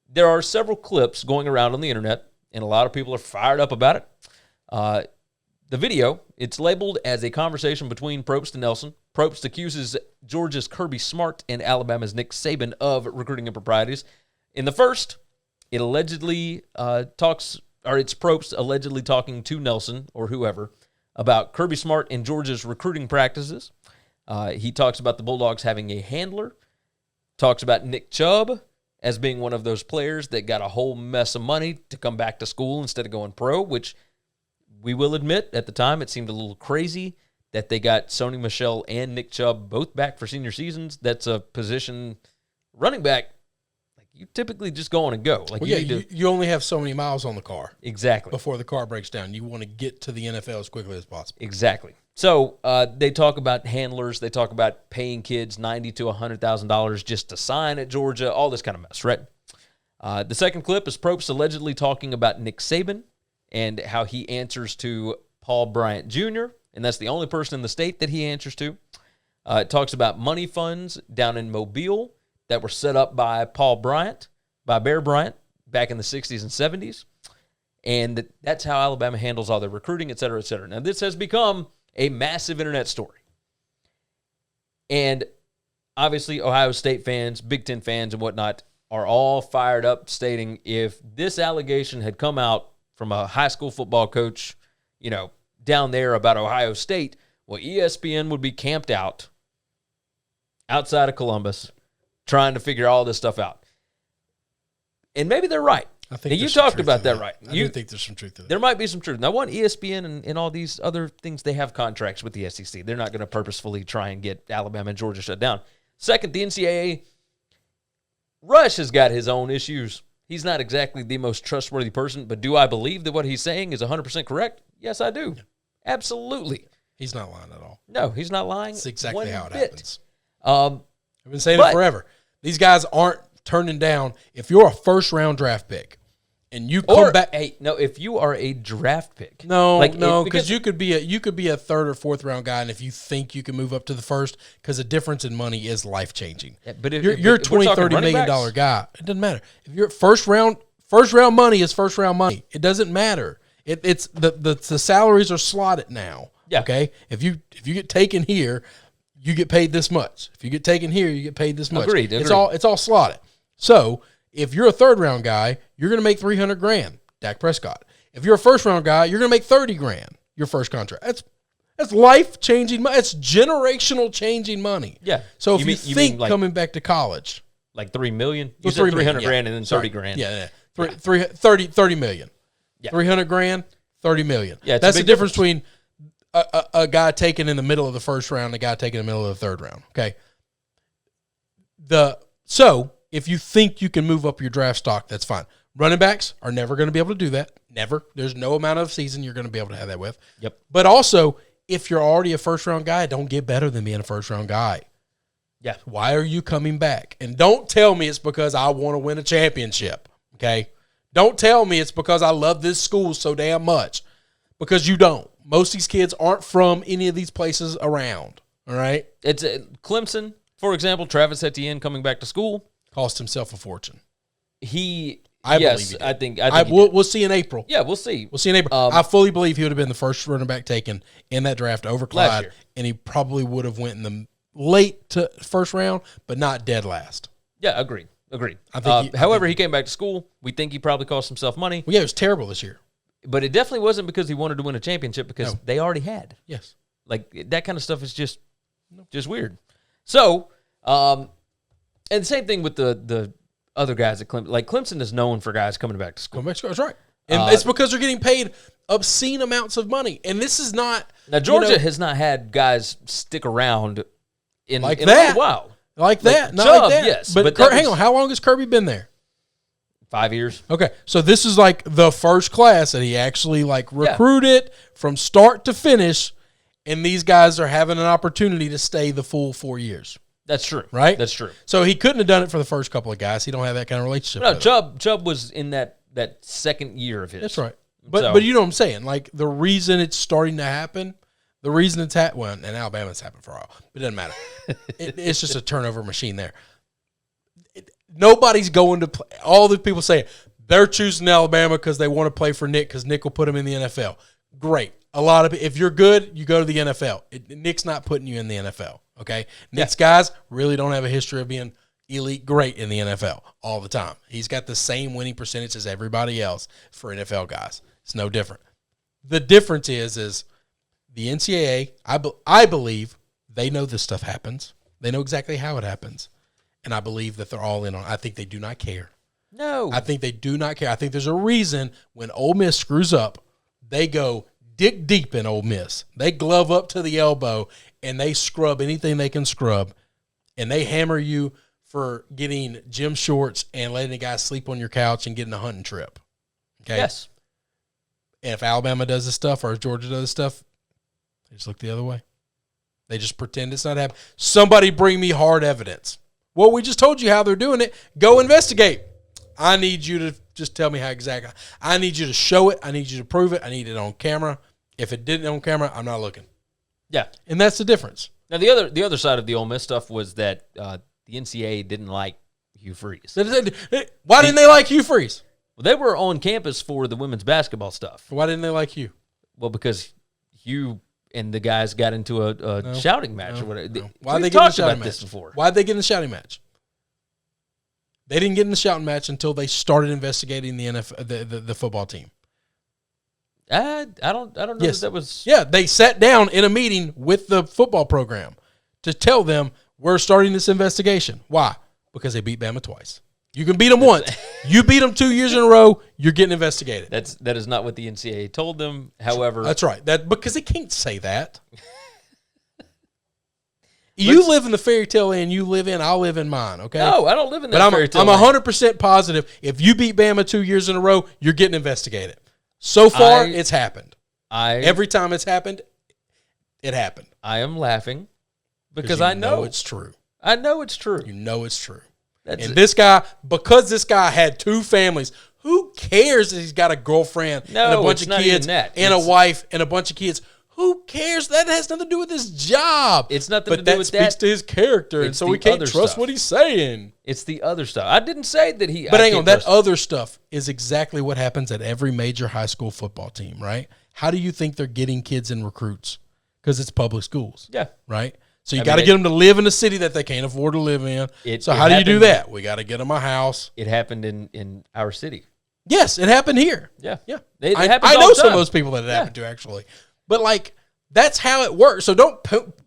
There are several clips going around on the internet, and a lot of people are fired up about it. The video, it's labeled as a conversation between Propst and Nelson. Propst accuses Georgia's Kirby Smart and Alabama's Nick Saban of recruiting improprieties. In the first, it allegedly it's Propst allegedly talking to Nelson or whoever about Kirby Smart and Georgia's recruiting practices. He talks about the Bulldogs having a handler, talks about Nick Chubb as being one of those players that got a whole mess of money to come back to school instead of going pro, which we will admit at the time it seemed a little crazy that they got Sony Michel and Nick Chubb both back for senior seasons. That's a position, running back, like you typically just go on and go. Like you only have so many miles on the car. Exactly. Before the car breaks down. You want to get to the NFL as quickly as possible. Exactly. So they talk about handlers. They talk about paying kids $90,000 to $100,000 just to sign at Georgia, all this kind of mess, right? The second clip is Propst allegedly talking about Nick Saban and how he answers to Paul Bryant Jr., and that's the only person in the state that he answers to. It talks about money funds down in Mobile that were set up by Bear Bryant, back in the 60s and 70s. And that's how Alabama handles all their recruiting, et cetera, et cetera. Now, this has become a massive internet story. And obviously, Ohio State fans, Big Ten fans, and whatnot are all fired up, stating if this allegation had come out from a high school football coach, down there about Ohio State, well, ESPN would be camped out outside of Columbus trying to figure all this stuff out. And maybe they're right. I think you talked about that, right? I do think there's some truth to that. There might be some truth. Now, ESPN and all these other things, they have contracts with the SEC. They're not going to purposefully try and get Alabama and Georgia shut down. Second, the NCAA, Rush has got his own issues. He's not exactly the most trustworthy person, but do I believe that what he's saying is 100% correct? Yes, I do. Yeah. Absolutely. He's not lying at all. No, he's not lying. That's exactly how it happens. I've been saying it forever. These guys aren't turning down. If you're a first-round draft pick and you come back. Hey, no, if you are a draft pick, because you could be a third or fourth round guy, and if you think you can move up to the first, because the difference in money is life changing. Yeah, but if you're a $20-30 million guy, it doesn't matter. If you're first round money is first round money. It doesn't matter. It's the salaries are slotted now. Yeah. Okay. If you get taken here, you get paid this much. If you get taken here, you get paid this much. Agreed. It's all slotted. So if you're a third round guy, you're going to make $300,000. Dak Prescott. If you're a first round guy, you're going to make $30,000. Your first contract. That's life changing money. It's generational changing money. Yeah. So if you think coming back to college, like $3 million, you said $300,000 and then $30,000. Yeah. 30 million. Yeah. $300,000, $30 million. Yeah. That's the difference between a guy taken in the middle of the first round and a guy taken in the middle of the third round. Okay. So if you think you can move up your draft stock, that's fine. Running backs are never going to be able to do that. Never. There's no amount of season you're going to be able to have that with. Yep. But also, if you're already a first-round guy, don't get better than being a first-round guy. Yeah. Why are you coming back? And don't tell me it's because I want to win a championship, okay? Don't tell me it's because I love this school so damn much, because you don't. Most of these kids aren't from any of these places around, all right? It's Clemson, for example, Travis Etienne coming back to school. Cost himself a fortune. I believe he did. I think we'll see in April. Yeah, we'll see. We'll see in April. I fully believe he would have been the first running back taken in that draft over Clyde, and he probably would have went in the late to first round, but not dead last. Yeah, agreed. However, he came back to school. We think he probably cost himself money. Well, yeah, it was terrible this year. But it definitely wasn't because he wanted to win a championship, because they already had. Yes. Like, that kind of stuff is just weird. So, and the same thing with the other guys at Clemson. Like, Clemson is known for guys coming back to school. That's right. And it's because they're getting paid obscene amounts of money. And this is not... Now, Georgia has not had guys stick around in a while. Like that. Not Chubb, like that. Yes. But hang on. How long has Kirby been there? 5 years. Okay. So this is like the first class that he actually recruited from start to finish. And these guys are having an opportunity to stay the full 4 years. That's true. Right? That's true. So he couldn't have done it for the first couple of guys. He don't have that kind of relationship. No, Chubb was in that second year of his. That's right. But you know what I'm saying? Like, the reason it's starting to happen, the reason it's well, in Alabama it's happened for a while, but it doesn't matter. It's just a turnover machine there. Nobody's going to play. All the people say they're choosing Alabama because they want to play for Nick, because Nick will put him in the NFL. Great. If you're good, you go to the NFL. Nick's not putting you in the NFL. Okay, Nick's guys really don't have a history of being elite great in the NFL all the time. He's got the same winning percentage as everybody else for NFL guys. It's no different. The difference is the NCAA, I believe they know this stuff happens. They know exactly how it happens. And I believe that they're all in on it. I think they do not care. No. I think they do not care. I think there's a reason when Ole Miss screws up, they go dig deep in Ole Miss. They glove up to the elbow, and they scrub anything they can scrub, and they hammer you for getting gym shorts and letting a guy sleep on your couch and getting a hunting trip. Okay? Yes. And if Alabama does this stuff or if Georgia does this stuff, they just look the other way. They just pretend it's not happening. Somebody bring me hard evidence. Well, we just told you how they're doing it. Go investigate. I need you to just tell me how exactly. I need you to show it. I need you to prove it. I need it on camera. If it didn't on camera, I'm not looking. Yeah. And that's the difference. Now, the other side of the Ole Miss stuff was that the NCAA didn't like Hugh Freeze. Why didn't they like Hugh Freeze? Well, they were on campus for the women's basketball stuff. Why didn't they like Hugh? Well, because Hugh and the guys got into a shouting match or whatever. No. Why'd they We've get in the talked shouting about match? this before. Why'd they get in the shouting match? They didn't get in the shouting match until they started investigating the the football team. I don't know if that was. Yeah, they sat down in a meeting with the football program to tell them we're starting this investigation. Why? Because they beat Bama twice. You can beat them once. You beat them 2 years in a row, you're getting investigated. That is not what the NCAA told them. However, that's right. Because they can't say that. You live in the fairy tale land you live in, I'll live in mine, okay? No, I don't live in that fairy tale land. I'm 100% positive if you beat Bama 2 years in a row, you're getting investigated. So far, it's happened. Every time it's happened, it happened. I am laughing because I know it's true. I know it's true. You know it's true. That's and this guy, because this guy had two families Who cares that he's got a girlfriend and a bunch of kids and a wife and a bunch of kids? Who cares? That has nothing to do with his job. It's nothing to do with that. But that speaks to his character, and so we can't trust what he's saying. It's the other stuff. I didn't say that he... But hang on, that other stuff is exactly what happens at every major high school football team, right? How do you think they're getting kids and recruits? Because it's public schools. Yeah. Right? So you got to get them to live in a city that they can't afford to live in. So how do you do that? We got to get them a house. It happened in our city. Yes, it happened here. Yeah. Yeah. I know some of those people that it happened to, actually. But, like, that's how it works. So don't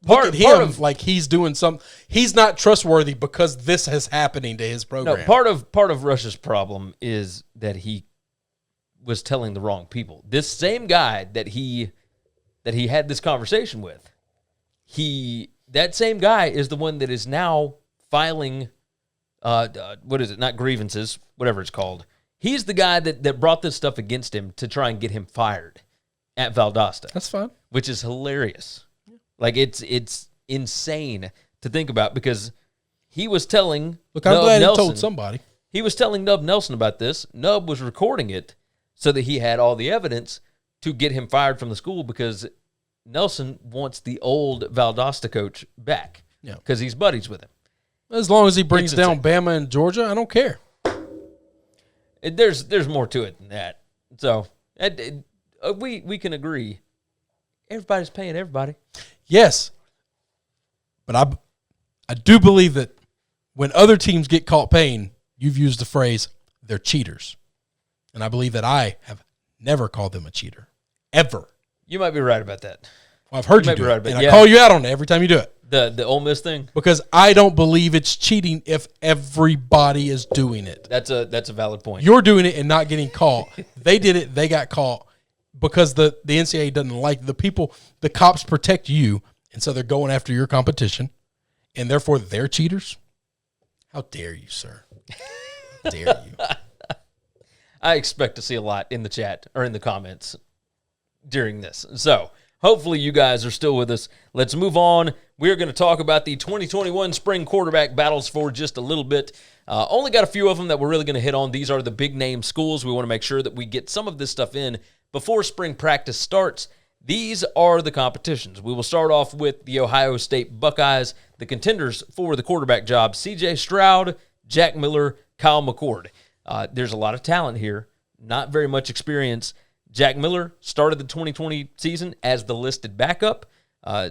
look at him like he's doing something. He's not trustworthy because this is happening to his program. No, part of Rush's problem is that he was telling the wrong people. This same guy that he had this conversation with, that same guy is the one that is now filing, what is it? Not grievances, whatever it's called. He's the guy that brought this stuff against him to try and get him fired at Valdosta. That's fine. Which is hilarious. Like, it's insane to think about because he was telling Look, I'm glad he told somebody. He was telling Nub Nelson about this. Nub was recording it so that he had all the evidence to get him fired from the school because Nelson wants the old Valdosta coach back because he's buddies with him. As long as he brings down Bama and Georgia, I don't care. There's more to it than that. So we can agree. Everybody's paying everybody. Yes. But I do believe that when other teams get caught paying, you've used the phrase, they're cheaters. And I believe that I have never called them a cheater. Ever. You might be right about that. Well, I've heard you do it. And I call you out on it every time you do it. The Ole Miss thing? Because I don't believe it's cheating if everybody is doing it. That's a valid point. You're doing it and not getting caught. They did it. They got caught. Because the NCAA doesn't like the cops protect you, and so they're going after your competition, and therefore they're cheaters? How dare you, sir? How dare you? I expect to see a lot in the chat or in the comments during this. So hopefully you guys are still with us. Let's move on. We're going to talk about the 2021 spring quarterback battles for just a little bit. Only got a few of them that we're really going to hit on. These are the big-name schools. We want to make sure that we get some of this stuff in before spring practice starts. These are the competitions. We will start off with the Ohio State Buckeyes, the contenders for the quarterback job, C.J. Stroud, Jack Miller, Kyle McCord. There's a lot of talent here, not very much experience. Jack Miller started the 2020 season as the listed backup.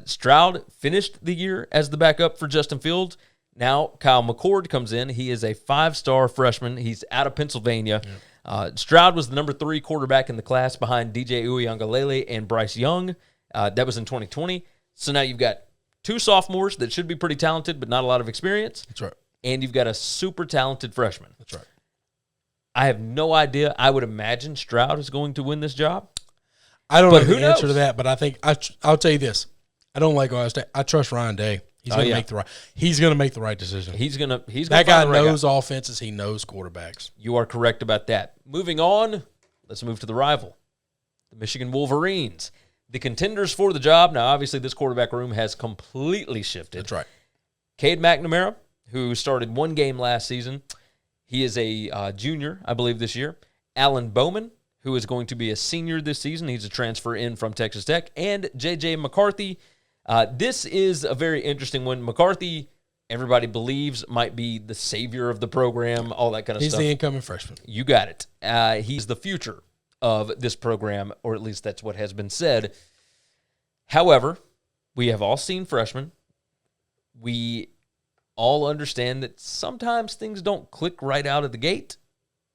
Stroud finished the year as the backup for Justin Fields. Now Kyle McCord comes in. He is a 5-star freshman. He's out of Pennsylvania. Yeah. Stroud was the number 3 quarterback in the class behind DJ Uiagalelei and Bryce Young. That was in 2020. So now you've got 2 sophomores that should be pretty talented, but not a lot of experience. That's right. And you've got a super talented freshman. That's right. I have no idea. I would imagine Stroud is going to win this job. I don't know the answer to that, but I think I'll tell you this. I don't like Ohio State. I trust Ryan Day. He's going to make the right. He's going to make the right decision. He's going to. That guy knows offenses. He knows quarterbacks. You are correct about that. Moving on, let's move to the rival, the Michigan Wolverines, the contenders for the job. Now, obviously, this quarterback room has completely shifted. That's right. Cade McNamara, who started 1 game last season, he is a junior, I believe, this year. Alan Bowman, who is going to be a senior this season. He's a transfer in from Texas Tech, and J.J. McCarthy. This is a very interesting one. McCarthy, everybody believes, might be the savior of the program, all that kind of stuff. He's the incoming freshman. You got it. He's the future of this program, or at least that's what has been said. However, we have all seen freshmen. We all understand that sometimes things don't click right out of the gate.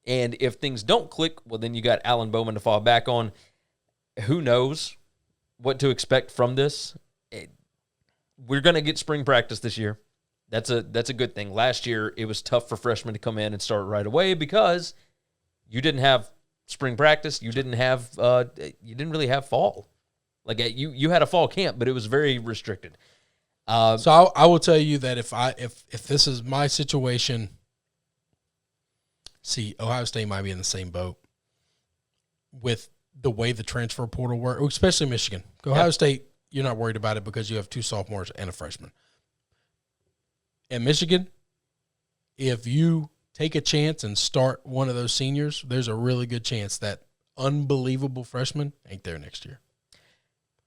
And if things don't click, well, then you got Alan Bowman to fall back on. Who knows what to expect from this? We're going to get spring practice this year. That's a good thing. Last year, it was tough for freshmen to come in and start right away because you didn't have spring practice. You didn't really have fall. Like you had a fall camp, but it was very restricted. So I will tell you that if this is my situation, see, Ohio State might be in the same boat with the way the transfer portal works, especially Michigan. Ohio State, you're not worried about it because you have 2 sophomores and a freshman. At Michigan, if you take a chance and start one of those seniors, there's a really good chance that unbelievable freshman ain't there next year.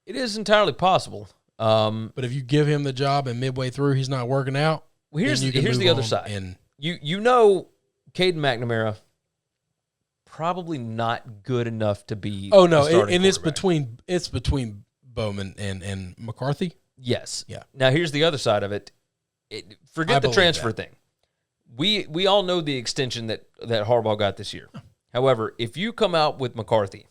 It is entirely possible. But if you give him the job and midway through he's not working out, well, here's the other side. And you know, Caden McNamara probably not good enough to be. Oh no, and it's between Bowman and McCarthy. Yes. Yeah. Now here's the other side of it. Forget the transfer thing. We all know the extension that Harbaugh got this year. However, if you come out with McCarthy,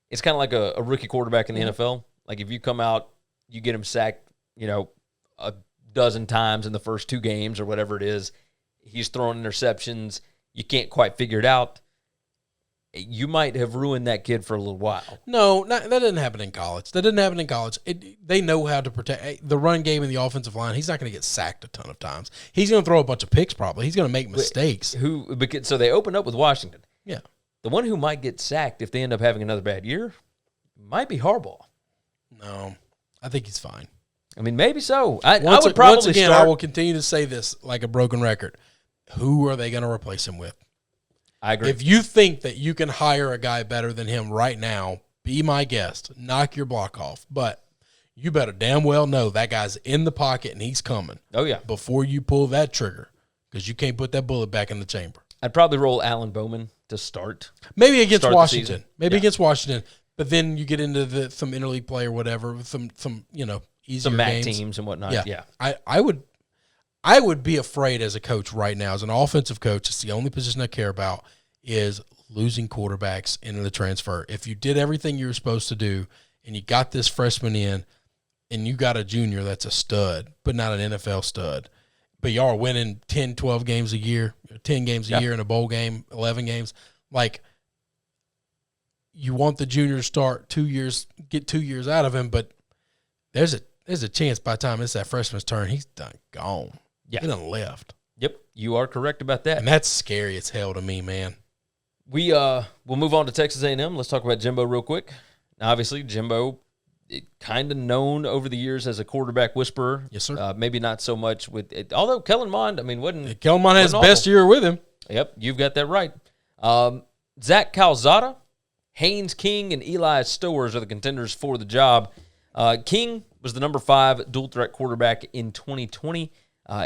it's kind of like a rookie quarterback in the NFL. Like if you come out, you get him sacked, a dozen times in the first 2 games or whatever it is. He's throwing interceptions. You can't quite figure it out. You might have ruined that kid for a little while. No, that didn't happen in college. They know how to protect the run game and the offensive line. He's not going to get sacked a ton of times. He's going to throw a bunch of picks probably. He's going to make mistakes. So they opened up with Washington. Yeah. The one who might get sacked if they end up having another bad year might be Harbaugh. No, I think he's fine. I mean, maybe so. I would probably once again, I will continue to say this like a broken record. Who are they going to replace him with? I agree. If you think that you can hire a guy better than him right now, be my guest. Knock your block off. But you better damn well know that guy's in the pocket and he's coming. Oh, yeah. Before you pull that trigger, because you can't put that bullet back in the chamber. I'd probably roll Alan Bowman to start. Maybe against Washington. Against Washington. But then you get into some interleague play or whatever with some easier some MAC games. teams and whatnot. Yeah. I would be afraid as a coach right now, as an offensive coach, it's the only position I care about, is losing quarterbacks in the transfer. If you did everything you were supposed to do and you got this freshman in and you got a junior that's a stud, but not an NFL stud, but you are winning 10, 12 games a year, 10 games a year in a bowl game, 11 games, like you want the junior to start 2 years, get 2 years out of him, but there's a chance by the time it's that freshman's turn, he's done gone. Yeah. He done left. Yep, you are correct about that. And that's scary as hell to me, man. We'll move on to Texas A&M. Let's talk about Jimbo real quick. Now, obviously, Jimbo, kind of known over the years as a quarterback whisperer. Yes, sir. Maybe not so much with it. Although Kellen Mond, wasn't. Kellen Mond has his best year with him. Yep, you've got that right. Zach Calzada, Haynes King, and Eli Stowers are the contenders for the job. King was the number 5 dual-threat quarterback in 2020.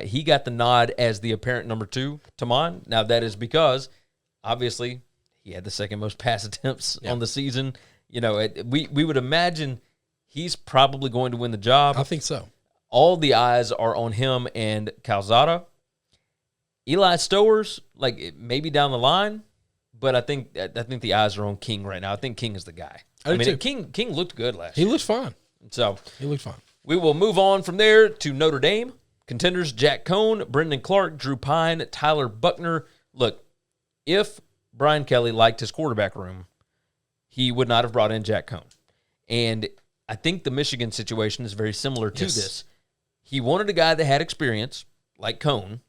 He got the nod as the apparent number 2 to Mond. Now, that is because, obviously, he had the second most pass attempts on the season. We would imagine he's probably going to win the job. I think so. All the eyes are on him and Calzada. Eli Stowers, maybe down the line, but I think the eyes are on King right now. I think King is the guy. King looked good last year. He looked fine. So he looked fine. We will move on from there to Notre Dame. Contenders Jack Cohn, Brendan Clark, Drew Pine, Tyler Buckner. Look, if Brian Kelly liked his quarterback room, he would not have brought in Jack Cohn. And I think the Michigan situation is very similar to this. He wanted a guy that had experience, like Cohn.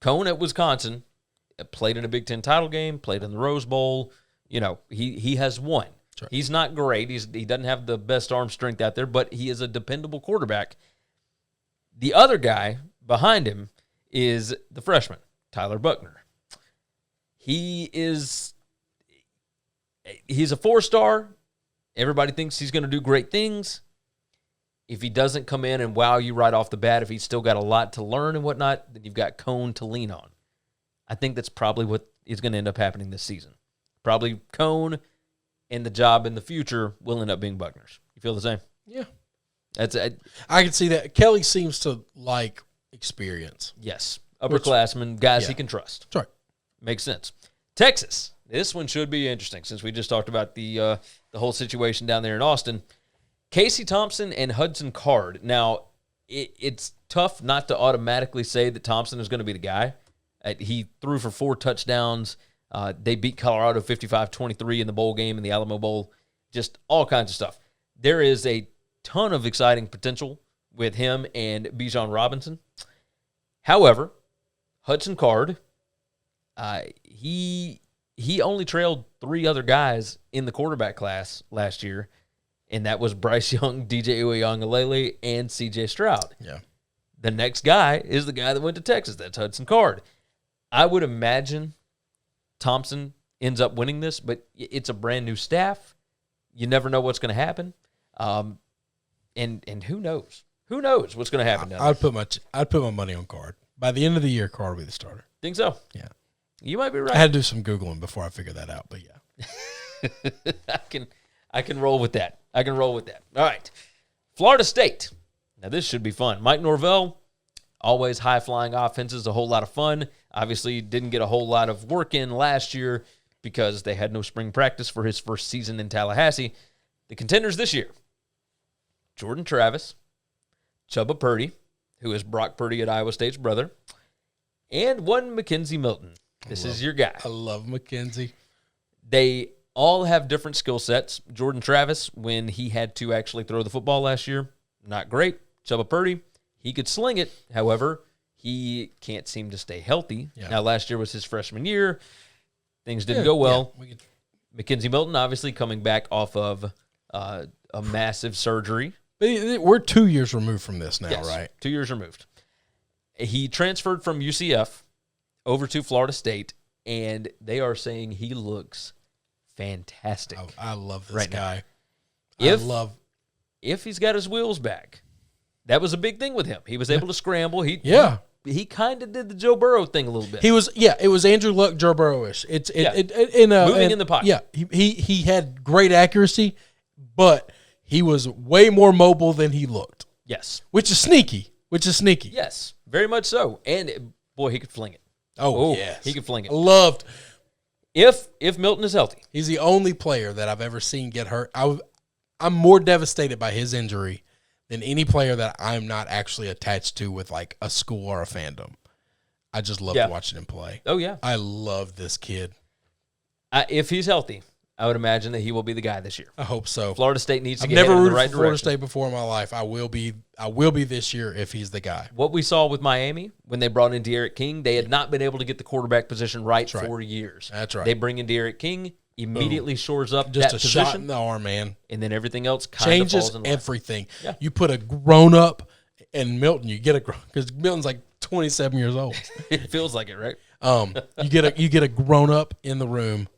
Cohn at Wisconsin played in a Big Ten title game, played in the Rose Bowl. He has won. Right. He's not great. He doesn't have the best arm strength out there, but he is a dependable quarterback. The other guy behind him is the freshman, Tyler Buckner. He's a 4-star. Everybody thinks he's going to do great things. If he doesn't come in and wow you right off the bat, if he's still got a lot to learn and whatnot, then you've got Cohn to lean on. I think that's probably what is going to end up happening this season. Probably Cohn, and the job in the future will end up being Buckner's. You feel the same? Yeah. I can see that. Kelly seems to like experience. Yes. Upperclassmen, guys he can trust. That's right. Makes sense. Texas. This one should be interesting since we just talked about the whole situation down there in Austin. Casey Thompson and Hudson Card. Now, it's tough not to automatically say that Thompson is going to be the guy. He threw for 4 touchdowns. They beat Colorado 55-23 in the bowl game in the Alamo Bowl. Just all kinds of stuff. There is a ton of exciting potential with him and Bijan Robinson. However, Hudson Card, he only trailed 3 other guys in the quarterback class last year, and that was Bryce Young, DJ Uiagalelei, and C.J. Stroud. Yeah. The next guy is the guy that went to Texas. That's Hudson Card. I would imagine Thompson ends up winning this, but it's a brand new staff. You never know what's going to happen. And who knows? Who knows what's going to happen? I'd put my money on Card. By the end of the year, Card will be the starter. Think so? Yeah. You might be right. I had to do some Googling before I figured that out, but yeah. I can roll with that. I can roll with that. All right. Florida State. Now, this should be fun. Mike Norvell, always high-flying offenses, a whole lot of fun. Obviously, didn't get a whole lot of work in last year because they had no spring practice for his first season in Tallahassee. The contenders this year, Jordan Travis, Chubba Purdy, who is Brock Purdy at Iowa State's brother, and one Mackenzie Milton. This is your guy. I love Mackenzie. They all have different skill sets. Jordan Travis, when he had to actually throw the football last year, not great. Chubba Purdy, he could sling it. However, he can't seem to stay healthy. Yeah. Now, last year was his freshman year. Things didn't go well. Yeah, Mackenzie Milton, obviously, coming back off of a massive surgery. But we're 2 years removed from this now, right? 2 years removed. He transferred from UCF over to Florida State, and they are saying he looks fantastic. I love this guy. If he's got his wheels back. That was a big thing with him. He was able to scramble. He kind of did the Joe Burrow thing a little bit. It was Andrew Luck, Joe Burrow-ish. Moving in the pocket. Yeah, he had great accuracy, but he was way more mobile than he looked. Yes. Which is sneaky. Yes, very much so. And, boy, he could fling it. Oh yes. He could fling it. Loved. If Milton is healthy. He's the only player that I've ever seen get hurt. I'm more devastated by his injury than any player that I'm not actually attached to with like a school or a fandom. I just loved watching him play. Oh, yeah. I love this kid. If he's healthy, I would imagine that he will be the guy this year. I hope so. Florida State needs to I've get never in the rooted right for Florida direction. State before in my life. I will be this year if he's the guy. What we saw with Miami when they brought in De'Aaron King, they had not been able to get the quarterback position right for years. That's right. They bring in De'Aaron King, immediately shores up just that a position. shot in the arm, man. And then everything else kind of falls in line. Changes everything. Yeah. You put a grown-up in Milton, you get because Milton's like 27 years old. It feels like it, right? You get a grown-up in the room,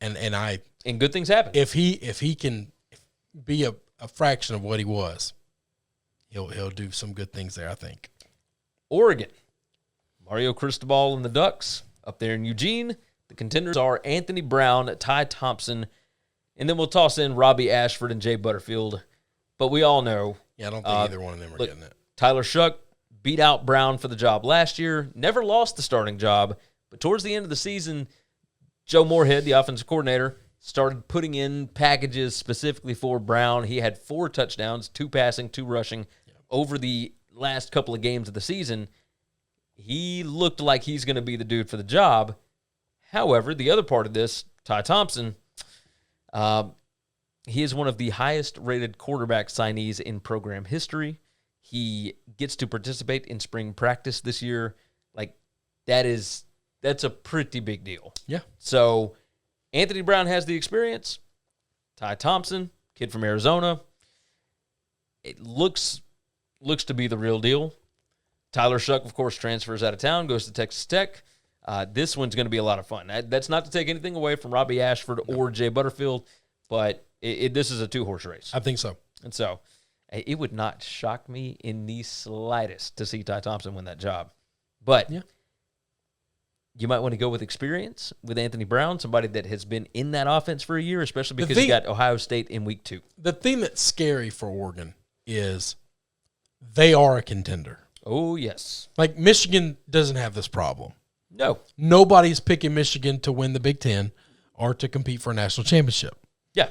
and good things happen. If he can be a fraction of what he was, he'll do some good things there, I think. Oregon, Mario Cristobal and the Ducks up there in Eugene. The contenders are Anthony Brown, Ty Thompson, and then we'll toss in Robbie Ashford and Jay Butterfield. But we all know. Yeah, I don't think either one of them are getting it. Tyler Shuck beat out Brown for the job last year, never lost the starting job, but towards the end of the season, Joe Moorhead, the offensive coordinator, started putting in packages specifically for Brown. He had 4 touchdowns, 2 passing, 2 rushing over the last couple of games of the season. He looked like he's going to be the dude for the job. However, the other part of this, Ty Thompson, he is one of the highest-rated quarterback signees in program history. He gets to participate in spring practice this year. Like, that's a pretty big deal. Yeah. So, Anthony Brown has the experience. Ty Thompson, kid from Arizona. It looks to be the real deal. Tyler Shuck, of course, transfers out of town, goes to Texas Tech. This one's going to be a lot of fun. That's not to take anything away from Robbie Ashford or Jay Butterfield, but this is a 2-horse race. I think so. And so it would not shock me in the slightest to see Ty Thompson win that job. But you might want to go with experience with Anthony Brown, somebody that has been in that offense for a year, especially because he got Ohio State in week 2. The thing that's scary for Oregon is they are a contender. Oh, yes. Like, Michigan doesn't have this problem. No. Nobody's picking Michigan to win the Big Ten or to compete for a national championship. Yeah.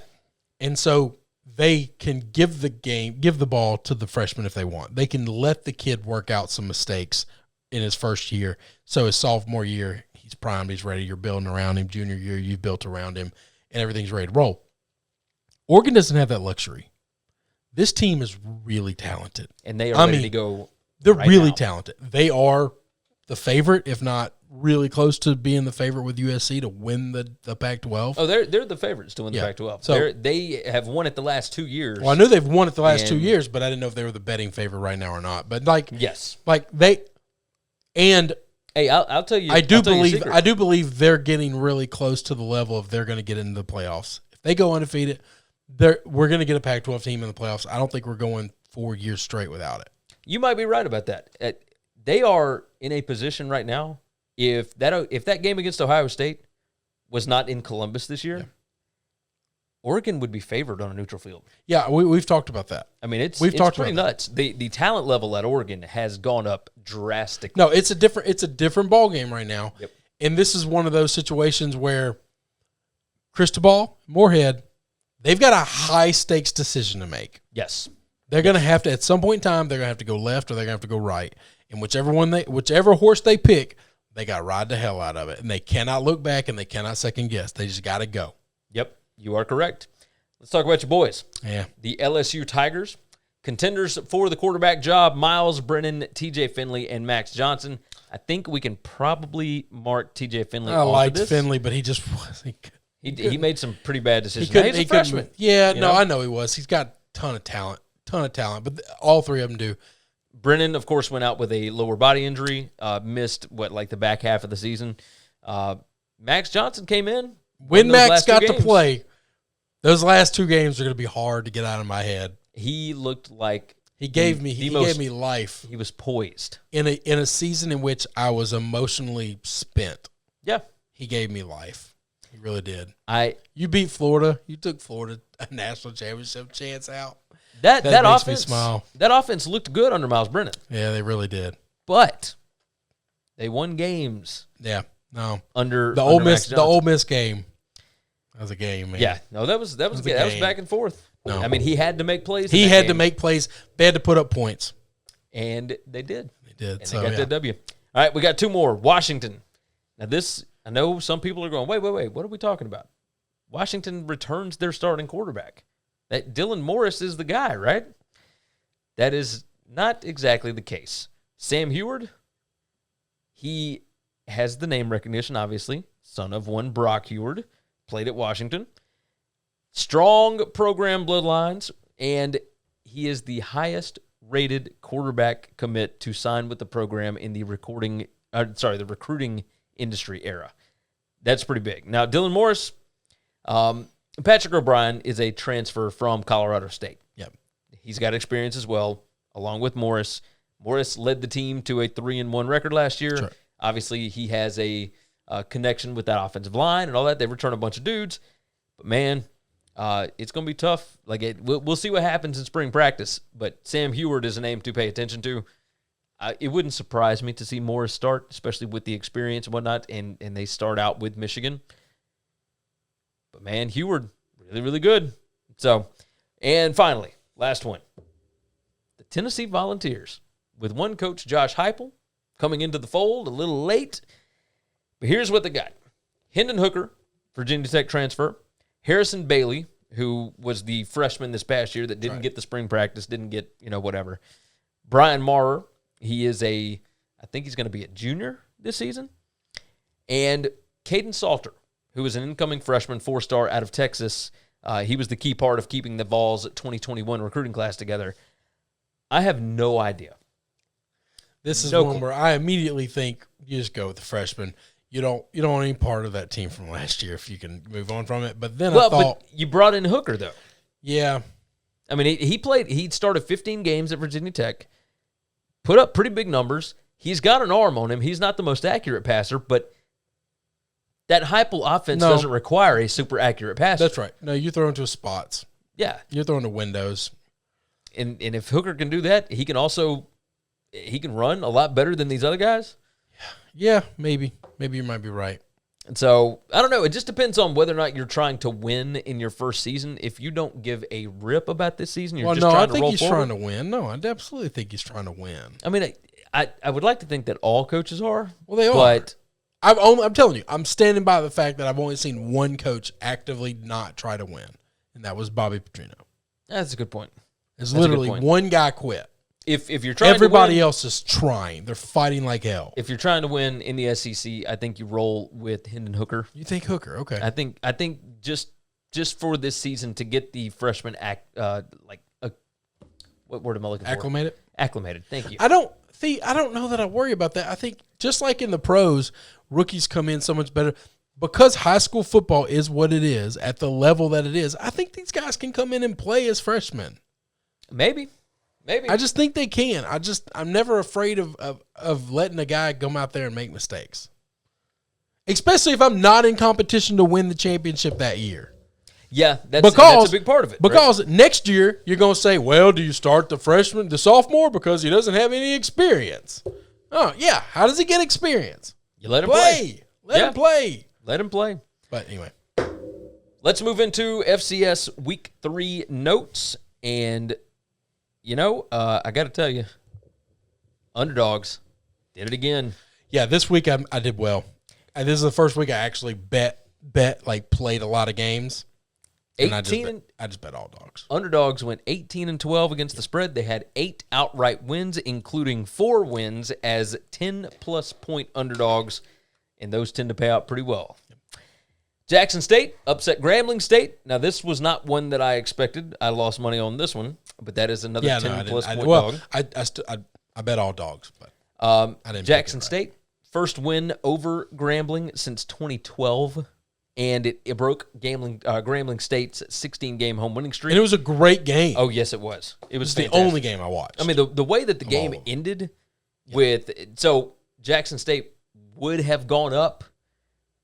And so they can give the ball to the freshman if they want. They can let the kid work out some mistakes in his first year. So his sophomore year, he's primed, he's ready. You're building around him. Junior year, you've built around him, and everything's ready to roll. Oregon doesn't have that luxury. This team is really talented. And they are ready to go. They're really talented. They are the favorite, if not really close to being the favorite with USC to win the Pac-12. Oh, they're the favorites to win the Pac-12. So they have won it the last 2 years. Well, I knew they've won it the last 2 years, but I didn't know if they were the betting favorite right now or not. But yes, and Hey, I'll tell you. I do believe they're getting really close to the level of they're going to get into the playoffs. If they go undefeated, we're going to get a Pac-12 team in the playoffs. I don't think we're going 4 years straight without it. You might be right about that. They are in a position right now. If that game against Ohio State was not in Columbus this year, Oregon would be favored on a neutral field. Yeah, we've talked about that. I mean, it's pretty nuts. The talent level at Oregon has gone up drastically. No, it's a different ball game right now. Yep. And this is one of those situations where Cristobal, Moorhead, they've got a high stakes decision to make. Yes. They're going to have to, at some point in time, they're going to have to go left or they're going to have to go right. And whichever horse they pick, they got to ride the hell out of it. And they cannot look back and they cannot second guess. They just got to go. Yep, you are correct. Let's talk about your boys. Yeah. The LSU Tigers, contenders for the quarterback job, Miles Brennan, TJ Finley, and Max Johnson. I think we can probably mark TJ Finley off liked of this. Finley, but he just wasn't. He made some pretty bad decisions. He's a freshman. I know he was. He's got a ton of talent, but all three of them do. Brennan, of course, went out with a lower body injury, missed the back half of the season. Max Johnson came in. When Max got to play, those last 2 games are going to be hard to get out of my head. He looked like he gave me life. He was poised in a season in which I was emotionally spent. Yeah, he gave me life. He really did. You beat Florida. You took Florida a national championship chance out. That makes offense, me smile. That offense looked good under Miles Brennan. Yeah, they really did. But they won games. Yeah, no. Under the Ole Miss game. That was a game, man. Yeah, no, that was back and forth. No. I mean, he had to make plays. He had to make plays. They had to put up points, and they did. They did. And they got that W. All right, we got 2 more. Washington. Now this, I know some people are going, wait. What are we talking about? Washington returns their starting quarterback. That Dylan Morris is the guy, right? That is not exactly the case. Sam Heward, he has the name recognition, obviously. Son of one Brock Heward, played at Washington. Strong program bloodlines, and he is the highest rated quarterback commit to sign with the program in the recruiting industry era. That's pretty big. Now, Dylan Morris, Patrick O'Brien is a transfer from Colorado State. Yep. He's got experience as well, along with Morris. Morris led the team to a 3-1 record last year. Sure. Obviously, he has a connection with that offensive line and all that. They return a bunch of dudes. But, man, it's going to be tough. We'll see what happens in spring practice. But Sam Heward is a name to pay attention to. It wouldn't surprise me to see Morris start, especially with the experience and whatnot, and they start out with Michigan. But, man, Heward, really, really good. So, and finally, last one. The Tennessee Volunteers, with one coach, Josh Heupel, coming into the fold a little late. But here's what they got. Hendon Hooker, Virginia Tech transfer. Harrison Bailey, who was the freshman this past year that didn't get the spring practice, didn't get, whatever. Brian Maurer, he is I think he's going to be a junior this season. And Caden Salter, who is an incoming freshman, 4-star out of Texas. He was the key part of keeping the Vols 2021 recruiting class together. I have no idea. This is one where I immediately think you just go with the freshman. You don't want any part of that team from last year if you can move on from it. But then but you brought in Hooker, though. Yeah. I mean, he started 15 games at Virginia Tech, put up pretty big numbers. He's got an arm on him. He's not the most accurate passer, but that Heupel offense doesn't require a super accurate passer. That's right. No, you're throwing to spots. Yeah. You're throwing to windows. And if Hooker can do that, he can run a lot better than these other guys. Yeah, maybe. Maybe you might be right. And so, I don't know. It just depends on whether or not you're trying to win in your first season. If you don't give a rip about this season, you're just trying to roll forward. I think he's trying to win. No, I absolutely think he's trying to win. I mean, I would like to think that all coaches are. Well, they are. But I'm telling you, I'm standing by the fact that I've only seen one coach actively not try to win, and that was Bobby Petrino. That's a good point. It's literally one guy quit. If you're trying everybody to win, else is trying. They're fighting like hell. If you're trying to win in the SEC, I think you roll with Hendon Hooker. You think Hooker? Okay. I think just for this season to get the freshman what word am I looking for? Acclimated. Acclimated. Thank you. I don't know that I worry about that. I think just like in the pros, rookies come in so much better. Because high school football is what it is at the level that it is, I think these guys can come in and play as freshmen. Maybe. I just think they can. I'm never afraid of letting a guy come out there and make mistakes. Especially if I'm not in competition to win the championship that year. Yeah, that's a big part of it. Because next year you're going to say, well, do you start the sophomore because he doesn't have any experience? Oh, yeah. How does he get experience? You let him play. Let him play. Let him play. But anyway. Let's move into FCS Week 3 notes. And, I got to tell you, underdogs did it again. Yeah, this week I did well. And this is the first week I actually played a lot of games. And I just bet all dogs. Underdogs went 18-12 against the spread. They had 8 outright wins, including 4 wins as 10-plus point underdogs, and those tend to pay out pretty well. Jackson State upset Grambling State. Now, this was not one that I expected. I lost money on this one, but that is another 10-plus point dog. I bet all dogs, but I didn't. Jackson State, first win over Grambling since 2012. And it broke Grambling State's 16-game home winning streak. And it was a great game. Oh, yes, it was. It was the only game I watched. I mean, the way that the game ended with – so Jackson State would have gone up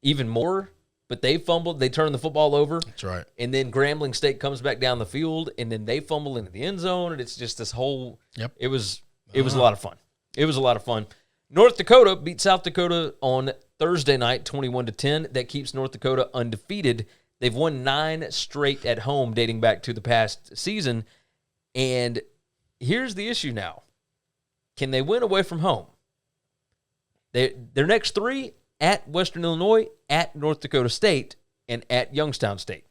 even more, but they fumbled. They turned the football over. That's right. And then Grambling State comes back down the field, and then they fumble into the end zone, and it's just this whole – It was a lot of fun. It was a lot of fun. North Dakota beat South Dakota on Thursday night, 21-10. That keeps North Dakota undefeated. They've won 9 straight at home dating back to the past season. And here's the issue now. Can they win away from home? Their next 3 at Western Illinois, at North Dakota State, and at Youngstown State.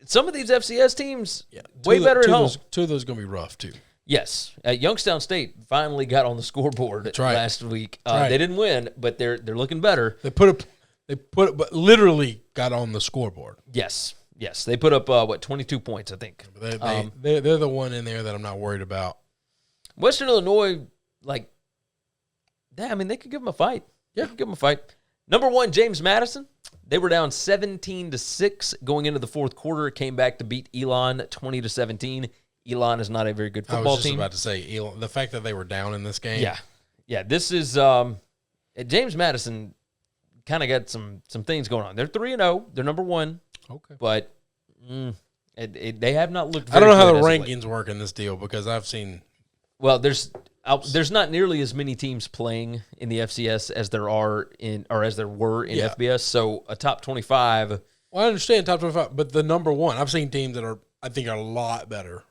Some of these FCS teams way better at home. 2 of those are going to be rough, too. Yes, Youngstown State finally got on the scoreboard last week. They didn't win, but they're looking better. But literally got on the scoreboard. Yes, they put up 22 points, I think. They're the one in there that I'm not worried about. Western Illinois, they could give them a fight. Yeah, they could give them a fight. Number 1, James Madison. They were down 17-6 going into the fourth quarter. Came back to beat Elon 20-17. Elon is not a very good football team. I was just about to say, Elon, the fact that they were down in this game. Yeah. This is James Madison kind of got some things going on. They're 3-0. They're number 1. Okay. But they have not looked very good. I don't know how the rankings late. work in this deal because I've seen. Well, there's not nearly as many teams playing in the FCS as there were in FBS. So a top 25. Well, I understand top 25, but the number 1, I've seen teams that I think are a lot better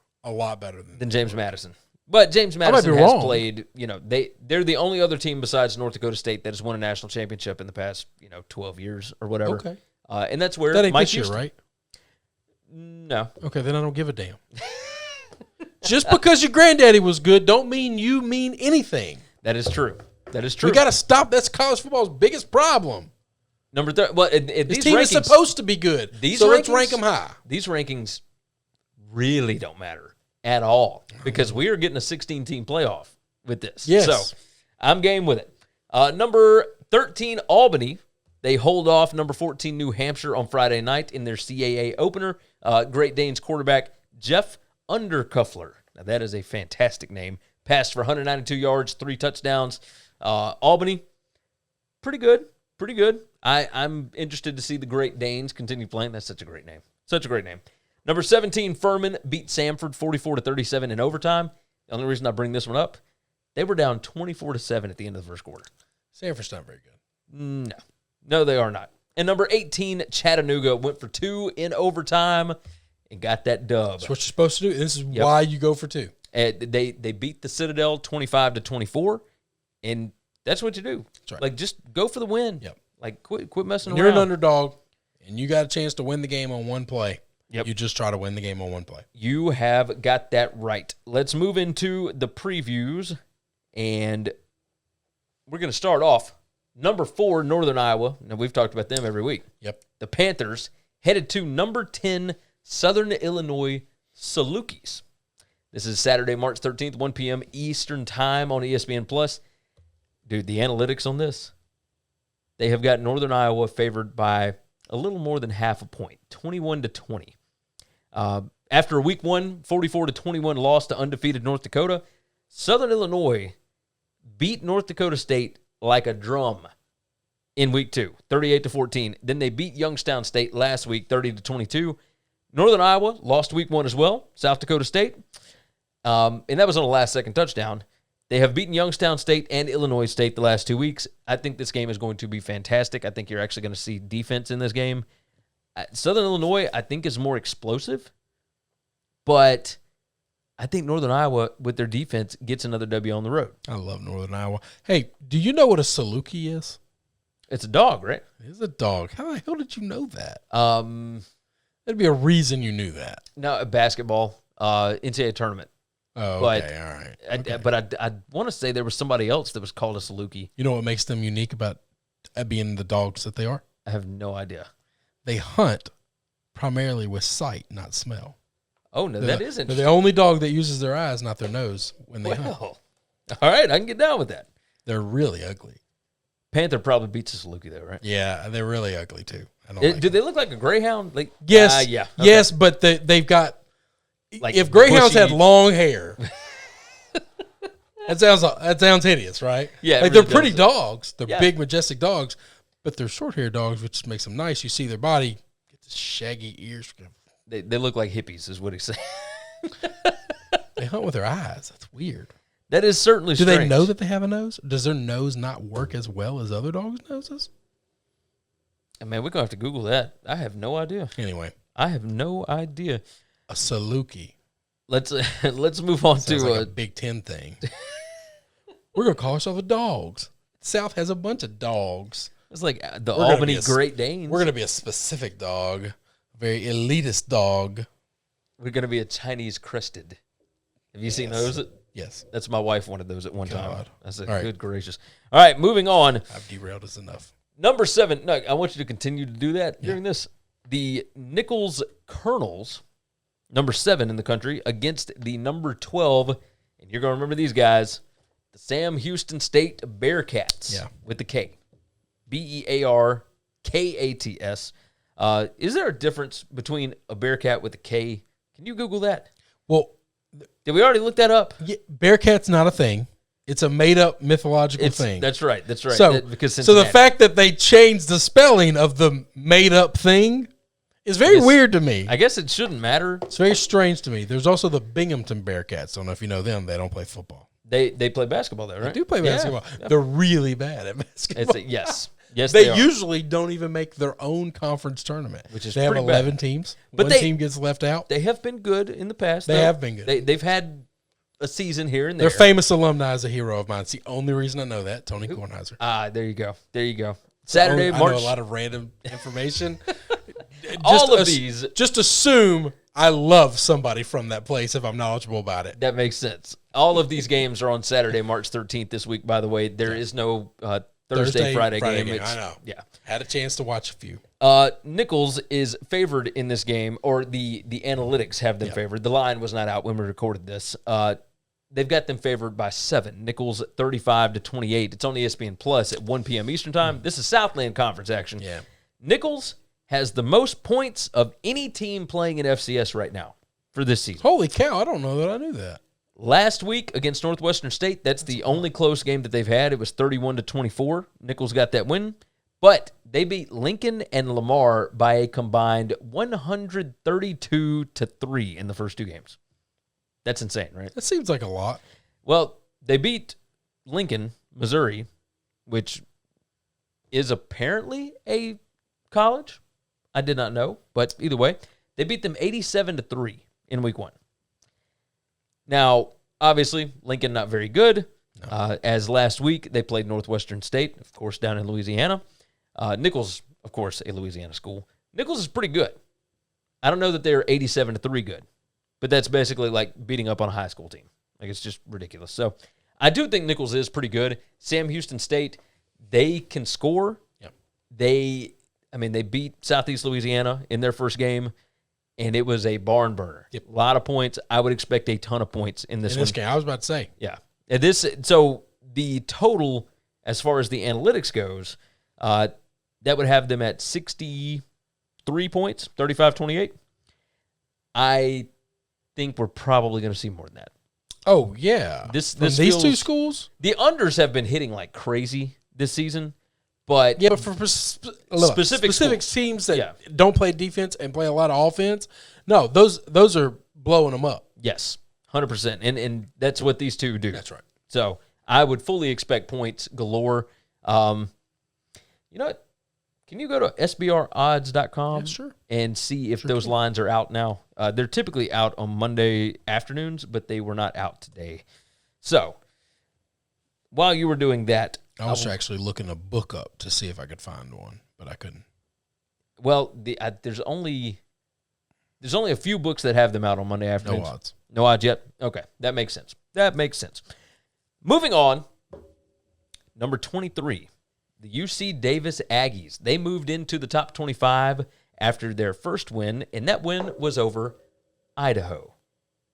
than James Madison. But James Madison has played, they're the only other team besides North Dakota State that has won a national championship in the past, 12 years or whatever. Okay. And that's where that ain't Mike this year, right? No. Okay, then I don't give a damn. Just because your granddaddy was good don't mean you mean anything. That is true. We got to stop. That's college football's biggest problem. Number 3. Well, this team is supposed to be good, let's rank them high. These rankings really don't matter at all because we are getting a 16-team playoff with this. Yes. So I'm game with it. Number 13, Albany. They hold off number 14, New Hampshire on Friday night in their CAA opener. Great Danes quarterback Jeff Undercuffler. Now, that is a fantastic name. Passed for 192 yards, 3 touchdowns. Albany, pretty good. I'm interested to see the Great Danes continue playing. That's such a great name. Number 17, Furman beat Samford 44-37 in overtime. The only reason I bring this one up, they were down 24-7 at the end of the first quarter. Samford's not very good. No, they are not. And number 18, Chattanooga went for 2 in overtime and got that dub. That's what you're supposed to do. This is why you go for 2. They beat the Citadel 25-24, and that's what you do. That's right. Just go for the win. Yep. Quit messing around. You're an underdog, and you got a chance to win the game on one play. Yep. You just try to win the game on one play. You have got that right. Let's move into the previews, and we're going to start off. Number 4, Northern Iowa. Now, we've talked about them every week. Yep. The Panthers headed to number 10, Southern Illinois Salukis. This is Saturday, March 13th, 1 p.m. Eastern Time on ESPN+. Dude, the analytics on this, they have got Northern Iowa favored by a little more than half a point, 21-20. After a week 1, 44-21 loss to undefeated North Dakota, Southern Illinois beat North Dakota State like a drum in week 2, 38-14. Then they beat Youngstown State last week, 30-22. Northern Iowa lost week 1 as well, South Dakota State. And that was on a last-second touchdown. They have beaten Youngstown State and Illinois State the last 2 weeks. I think this game is going to be fantastic. I think you're actually going to see defense in this game. Southern Illinois, I think, is more explosive. But I think Northern Iowa, with their defense, gets another W on the road. I love Northern Iowa. Hey, do you know what a Saluki is? It's a dog, right? It's a dog. How the hell did you know that? There'd be a reason you knew that. No, basketball, NCAA tournament. Oh, okay, all right. Okay. But I want to say there was somebody else that was called a Saluki. You know what makes them unique about being the dogs that they are? I have no idea. They hunt primarily with sight, not smell. Oh, no, that is interesting. They're the only dog that uses their eyes, not their nose, when they hunt. All right, I can get down with that. They're really ugly. Panther probably beats a Saluki, though, right? Yeah, they're really ugly, too. I don't like do they look like a greyhound? Like, yes. Yeah. Okay. Yes, but they've got... Like if greyhounds bushy. had long hair... That sounds hideous, right? Yeah, like really they're pretty does. dogs. They're Yeah. big, majestic dogs, but they're short-haired dogs, which makes them nice. You see their body, get the shaggy ears. They look like hippies, is what he's saying. They hunt with their eyes. That's weird. That is certainly Do strange. they know that they have a nose? Does their nose not work as well as other dogs' noses? Man, we're going to have to Google that. I have no idea. Anyway, I have no idea. a Saluki. Let's move on Sounds to like a Big Ten thing. We're going to call ourselves the dogs. South has a bunch of dogs. it's like the We're gonna Albany be a- Great Danes. We're going to be a specific dog, a very elitist dog. We're going to be a Chinese crested. Have you seen those? Yes. That's my wife wanted those at one time. God. I said, All right. good gracious. All right, moving on. I've derailed us enough. Number 7. No, I want you to continue to do that during this. The Nicholls Colonels, number 7 in the country, against the number 12, and you're going to remember these guys, the Sam Houston State Bearcats. Yeah. With the K. Bearkats. Is there a difference between a Bearcat with a K? Can you Google that? Well, Did we already look that up? yeah, Bearcat's not a thing. It's a made-up mythological thing. That's right. So, Because so the fact that they changed the spelling of the made-up thing is very weird to me. I guess it shouldn't matter. It's very strange to me. There's also the Binghamton Bearcats. Don't know if you know them. They don't play football. They play basketball though, right? They do play Yeah. basketball. Yeah. They're really bad at basketball. Yes, they They are. usually don't even make their own conference tournament. Which is they have pretty 11 bad. teams. But One they- team gets left out. They have been good in the past. They though. have been good. They've had a season here and there. Their famous alumni is a hero of mine. It's the only reason I know that. Tony Kornheiser. There you go. Saturday, I March. know a lot of random information. All of these. Just assume I love somebody from that place if I'm knowledgeable about it. That makes sense. All of these games are on Saturday, March 13th this week, by the way. There is no Thursday, Friday game. I know. Yeah. Had a chance to watch a few. Nicholls is favored in this game, or the analytics have them favored. The line was not out when we recorded this. They've got them favored by 7. Nicholls 35-28. It's on ESPN Plus at 1 p.m. Eastern Time. This is Southland Conference action. Yeah. Nicholls has the most points of any team playing in FCS right now for this season. Holy cow, I don't know that I knew that. Last week against Northwestern State, that's the only close game that they've had. It was 31-24. Nicholls got that win. But they beat Lincoln and Lamar by a combined 132-3 in the first 2 games. That's insane, right? That seems like a lot. Well, they beat Lincoln, Missouri, which is apparently a college. I did not know, but either way, they beat them 87-3 in week 1. Now, obviously, Lincoln not very good. No. As last week, they played Northwestern State, of course, down in Louisiana. Nicholls, of course, a Louisiana school. Nicholls is pretty good. I don't know that they're 87-3 good, but that's basically like beating up on a high school team. Like, it's just ridiculous. So I do think Nicholls is pretty good. Sam Houston State, they can score. Yep. They beat Southeast Louisiana in their first game, and it was a barn burner. Yep. A lot of points. I would expect a ton of points in this one. game. I was about to say. Yeah. So the total as far as the analytics goes, that would have them at 63 points, 35-28. I think we're probably going to see more than that. Oh, yeah. These two schools? The unders have been hitting like crazy this season, but... Yeah, but for specific teams that don't play defense and play a lot of offense, no, those are blowing them up. Yes, 100%. And that's what these two do. That's right. So I would fully expect points galore. You know what? Can you go to sbrodds.com and see if those lines are out now? They're typically out on Monday afternoons, but they were not out today. So while you were doing that, I was actually looking a book up to see if I could find one, but I couldn't. Well, there's only a few books that have them out on Monday afternoons. No odds. No odds yet? Okay, that makes sense. Moving on, number 23. The UC Davis Aggies, they moved into the top 25 after their first win, and that win was over Idaho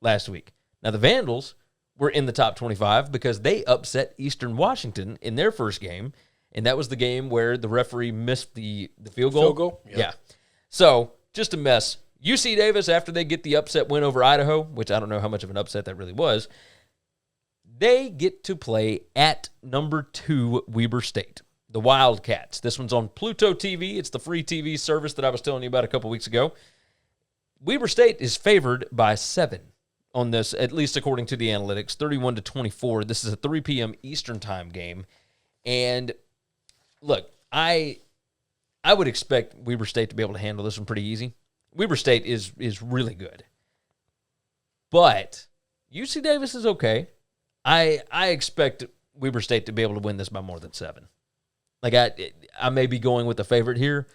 last week. Now, the Vandals were in the top 25 because they upset Eastern Washington in their first game, and that was the game where the referee missed the field goal. Field goal? Yeah. So, just a mess. UC Davis, after they get the upset win over Idaho, which I don't know how much of an upset that really was, they get to play at number 2 Weber State. The Wildcats. This one's on Pluto TV. It's the free TV service that I was telling you about a couple weeks ago. Weber State is favored by 7 on this, at least according to the analytics, 31-24. This is a 3 p.m. Eastern time game. And look, I would expect Weber State to be able to handle this one pretty easy. Weber State is really good. But UC Davis is okay. I expect Weber State to be able to win this by more than 7. Like, I may be going with the favorite here.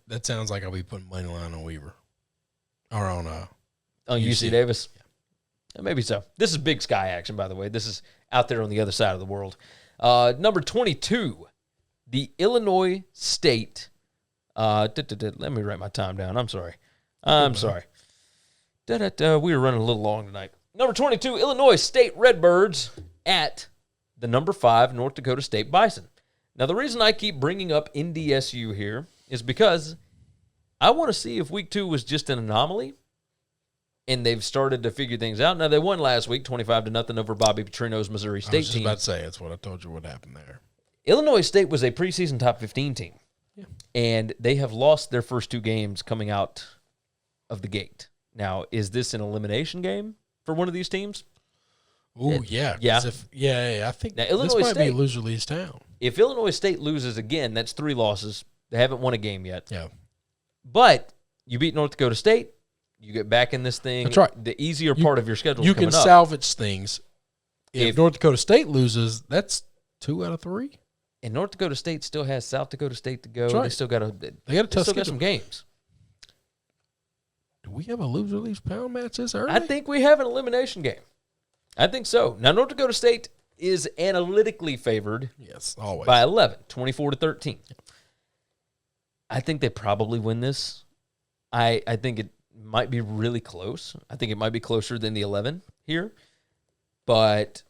That sounds like I'll be putting money line on Weber. Or on UC Davis? Yeah. Maybe so. This is Big Sky action, by the way. This is out there on the other side of the world. Number 22, the Illinois State. Let me write my time down. I'm sorry. We were running a little long tonight. Number 22, Illinois State Redbirds at the number 5 North Dakota State Bison. Now, the reason I keep bringing up NDSU here is because I want to see if week 2 was just an anomaly and they've started to figure things out. Now, they won last week 25-0 over Bobby Petrino's Missouri State team. I was just about to say, that's what I told you would happen there. Illinois State was a preseason top 15 team, and they have lost their first 2 games coming out of the gate. Now, is this an elimination game for one of these teams? Oh, yeah. I think now, Illinois this might State, be loser leaves town. If Illinois State loses again, that's 3 losses. They haven't won a game yet. Yeah. But you beat North Dakota State, you get back in this thing. That's right. The easier part of your schedule is you coming can up. salvage things. If North Dakota State loses, that's 2 out of 3. And North Dakota State still has South Dakota State to go. That's right. They still got some games. Do we have a loser leaves pound match this early? I think we have an elimination game. I think so. Now, North Dakota State is analytically favored. Yes, always. By 11, 24-13. I think they probably win this. I think it might be really close. I think it might be closer than the 11 here. But,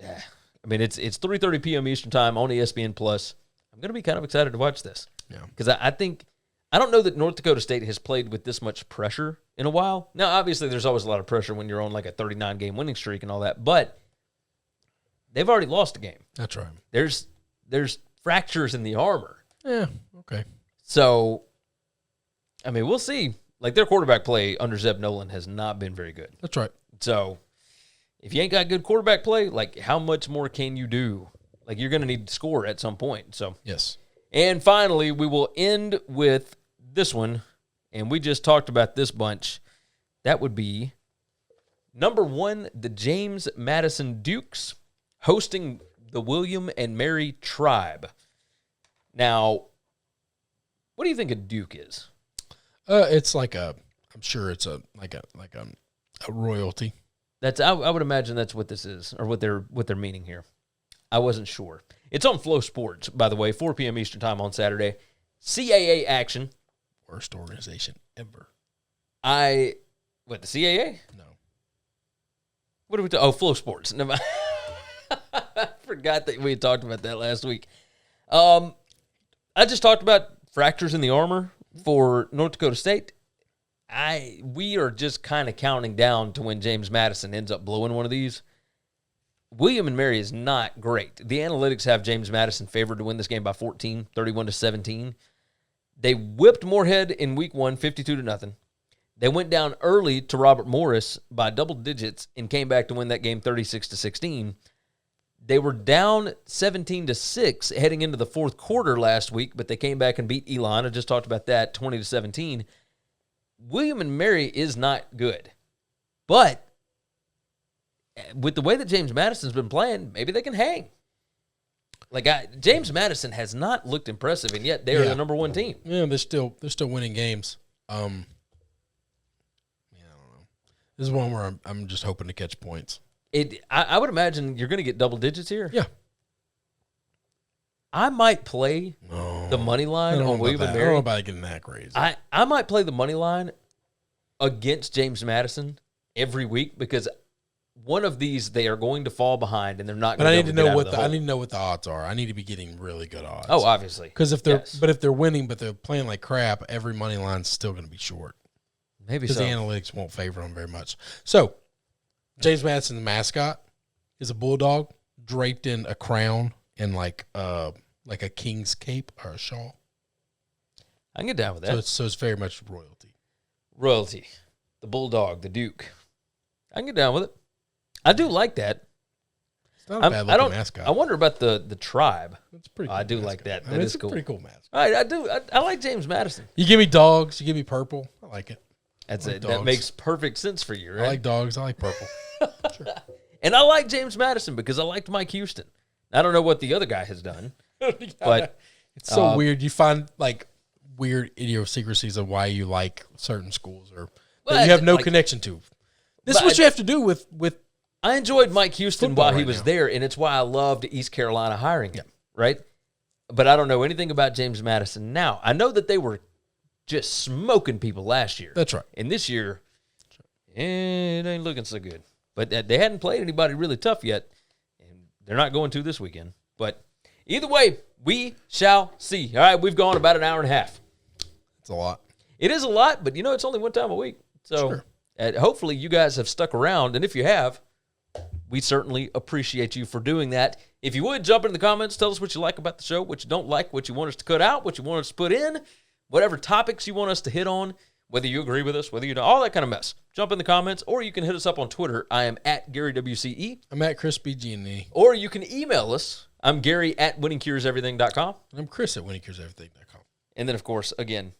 I mean, it's 3:30 p.m. Eastern time on ESPN+. I'm going to be kind of excited to watch this. Yeah. Because I don't know that North Dakota State has played with this much pressure in a while. Now, obviously, there's always a lot of pressure when you're on like a 39-game winning streak and all that, but they've already lost a game. That's right. There's fractures in the armor. Yeah, okay. So, I mean, we'll see. Like, their quarterback play under Zeb Nolan has not been very good. That's right. So, if you ain't got good quarterback play, like, how much more can you do? Like, you're going to need to score at some point. So, yes. And finally, we will end with this one, and we just talked about this bunch. That would be number 1, the James Madison Dukes hosting the William and Mary Tribe. Now, what do you think a Duke is? It's like I'm sure it's a royalty. I would imagine that's what this is, or what they're meaning here. I wasn't sure. It's on Flow Sports, by the way, 4 p.m. Eastern time on Saturday. CAA action. Worst organization ever. The CAA? No. What are we talking? Oh, Flow Sports. Never mind. I forgot that we had talked about that last week. I just talked about fractures in the armor for North Dakota State. We are just kind of counting down to when James Madison ends up blowing one of these. William & Mary is not great. The analytics have James Madison favored to win this game by 14, 31-17. They whipped Moorhead in week 1, 52-0. They went down early to Robert Morris by double digits and came back to win that game 36-16. They were down 17-6 heading into the fourth quarter last week, but they came back and beat Elon. I just talked about that, 20-17. William & Mary is not good. But with the way that James Madison's been playing, maybe they can hang. James Madison has not looked impressive, and yet they are the number one team. Yeah, they're still winning games. I don't know. This is one where I'm just hoping to catch points. I would imagine you're going to get double digits here. Yeah. I might play the money line on William & Mary. I don't know about getting that crazy. I might play the money line against James Madison every week because one of these they are going to fall behind and they're not going to. But I need to know what the odds are. I need to be getting really good odds. Oh, obviously. Because if they're winning but they're playing like crap, every money line's still going to be short. Maybe so. Because the analytics won't favor them very much. So, James Madison, the mascot, is a bulldog draped in a crown and like a king's cape or a shawl. I can get down with that. So it's very much royalty. Royalty. The bulldog, the duke. I can get down with it. I do like that. It's not a bad looking mascot. I wonder about the tribe. It's pretty cool. I do mascot. like that. That is cool. Pretty cool mascot. All right, I do. I like James Madison. You give me dogs, you give me purple. I like it. That's it. That makes perfect sense for you, right? I like dogs. I like purple. Sure. And I like James Madison because I liked Mike Houston. I don't know what the other guy has done, but it's so weird. You find like weird idiosyncrasies of why you like certain schools or that you have no connection to. This is what you have to do with. I enjoyed Mike Houston while he was there, and it's why I loved East Carolina hiring him, right? But I don't know anything about James Madison now. I know that they were just smoking people last year. That's right. And this year, it ain't looking so good. But they hadn't played anybody really tough yet, and they're not going to this weekend. But either way, we shall see. All right, we've gone about an hour and a half. It's a lot. It is a lot, but it's only one time a week. So hopefully you guys have stuck around, and if you have, we certainly appreciate you for doing that. If you would, jump in the comments, tell us what you like about the show, what you don't like, what you want us to cut out, what you want us to put in, whatever topics you want us to hit on, whether you agree with us, whether you don't, all that kind of mess. Jump in the comments, or you can hit us up on Twitter. I am at Gary WCE. I'm at Chris Giannini. Or you can email us. I'm Gary at winningcureseverything.com. And I'm Chris at winningcureseverything.com. And then, of course, again,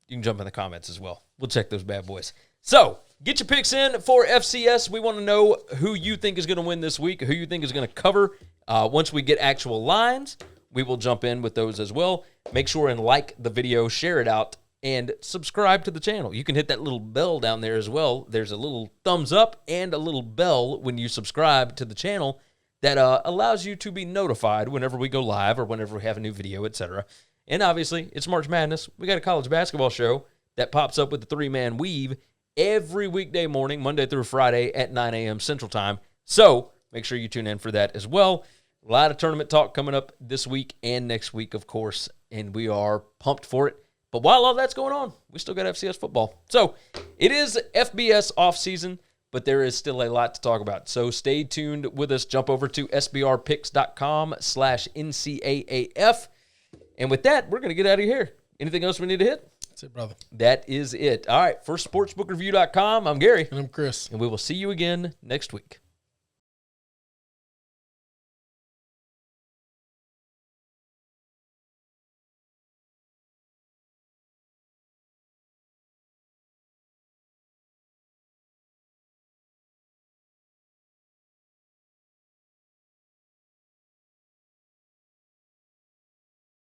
you can jump in the comments as well. We'll check those bad boys. So, get your picks in for FCS. We want to know who you think is going to win this week, who you think is going to cover. Once we get actual lines, we will jump in with those as well. Make sure and like the video, share it out, and subscribe to the channel. You can hit that little bell down there as well. There's a little thumbs up and a little bell when you subscribe to the channel that allows you to be notified whenever we go live or whenever we have a new video, etc. And obviously, it's March Madness. We got a college basketball show that pops up with the three-man weave every weekday morning, Monday through Friday at 9 a.m. Central Time. So make sure you tune in for that as well. A lot of tournament talk coming up this week and next week, of course, and we are pumped for it. But while all that's going on, we still got FCS football. So it is FBS offseason, but there is still a lot to talk about. So stay tuned with us. Jump over to sbrpicks.com/NCAAF. And with that, we're going to get out of here. Anything else we need to hit? That's it, brother. That is it. All right, for sportsbookreview.com, I'm Gary. And I'm Chris. And we will see you again next week.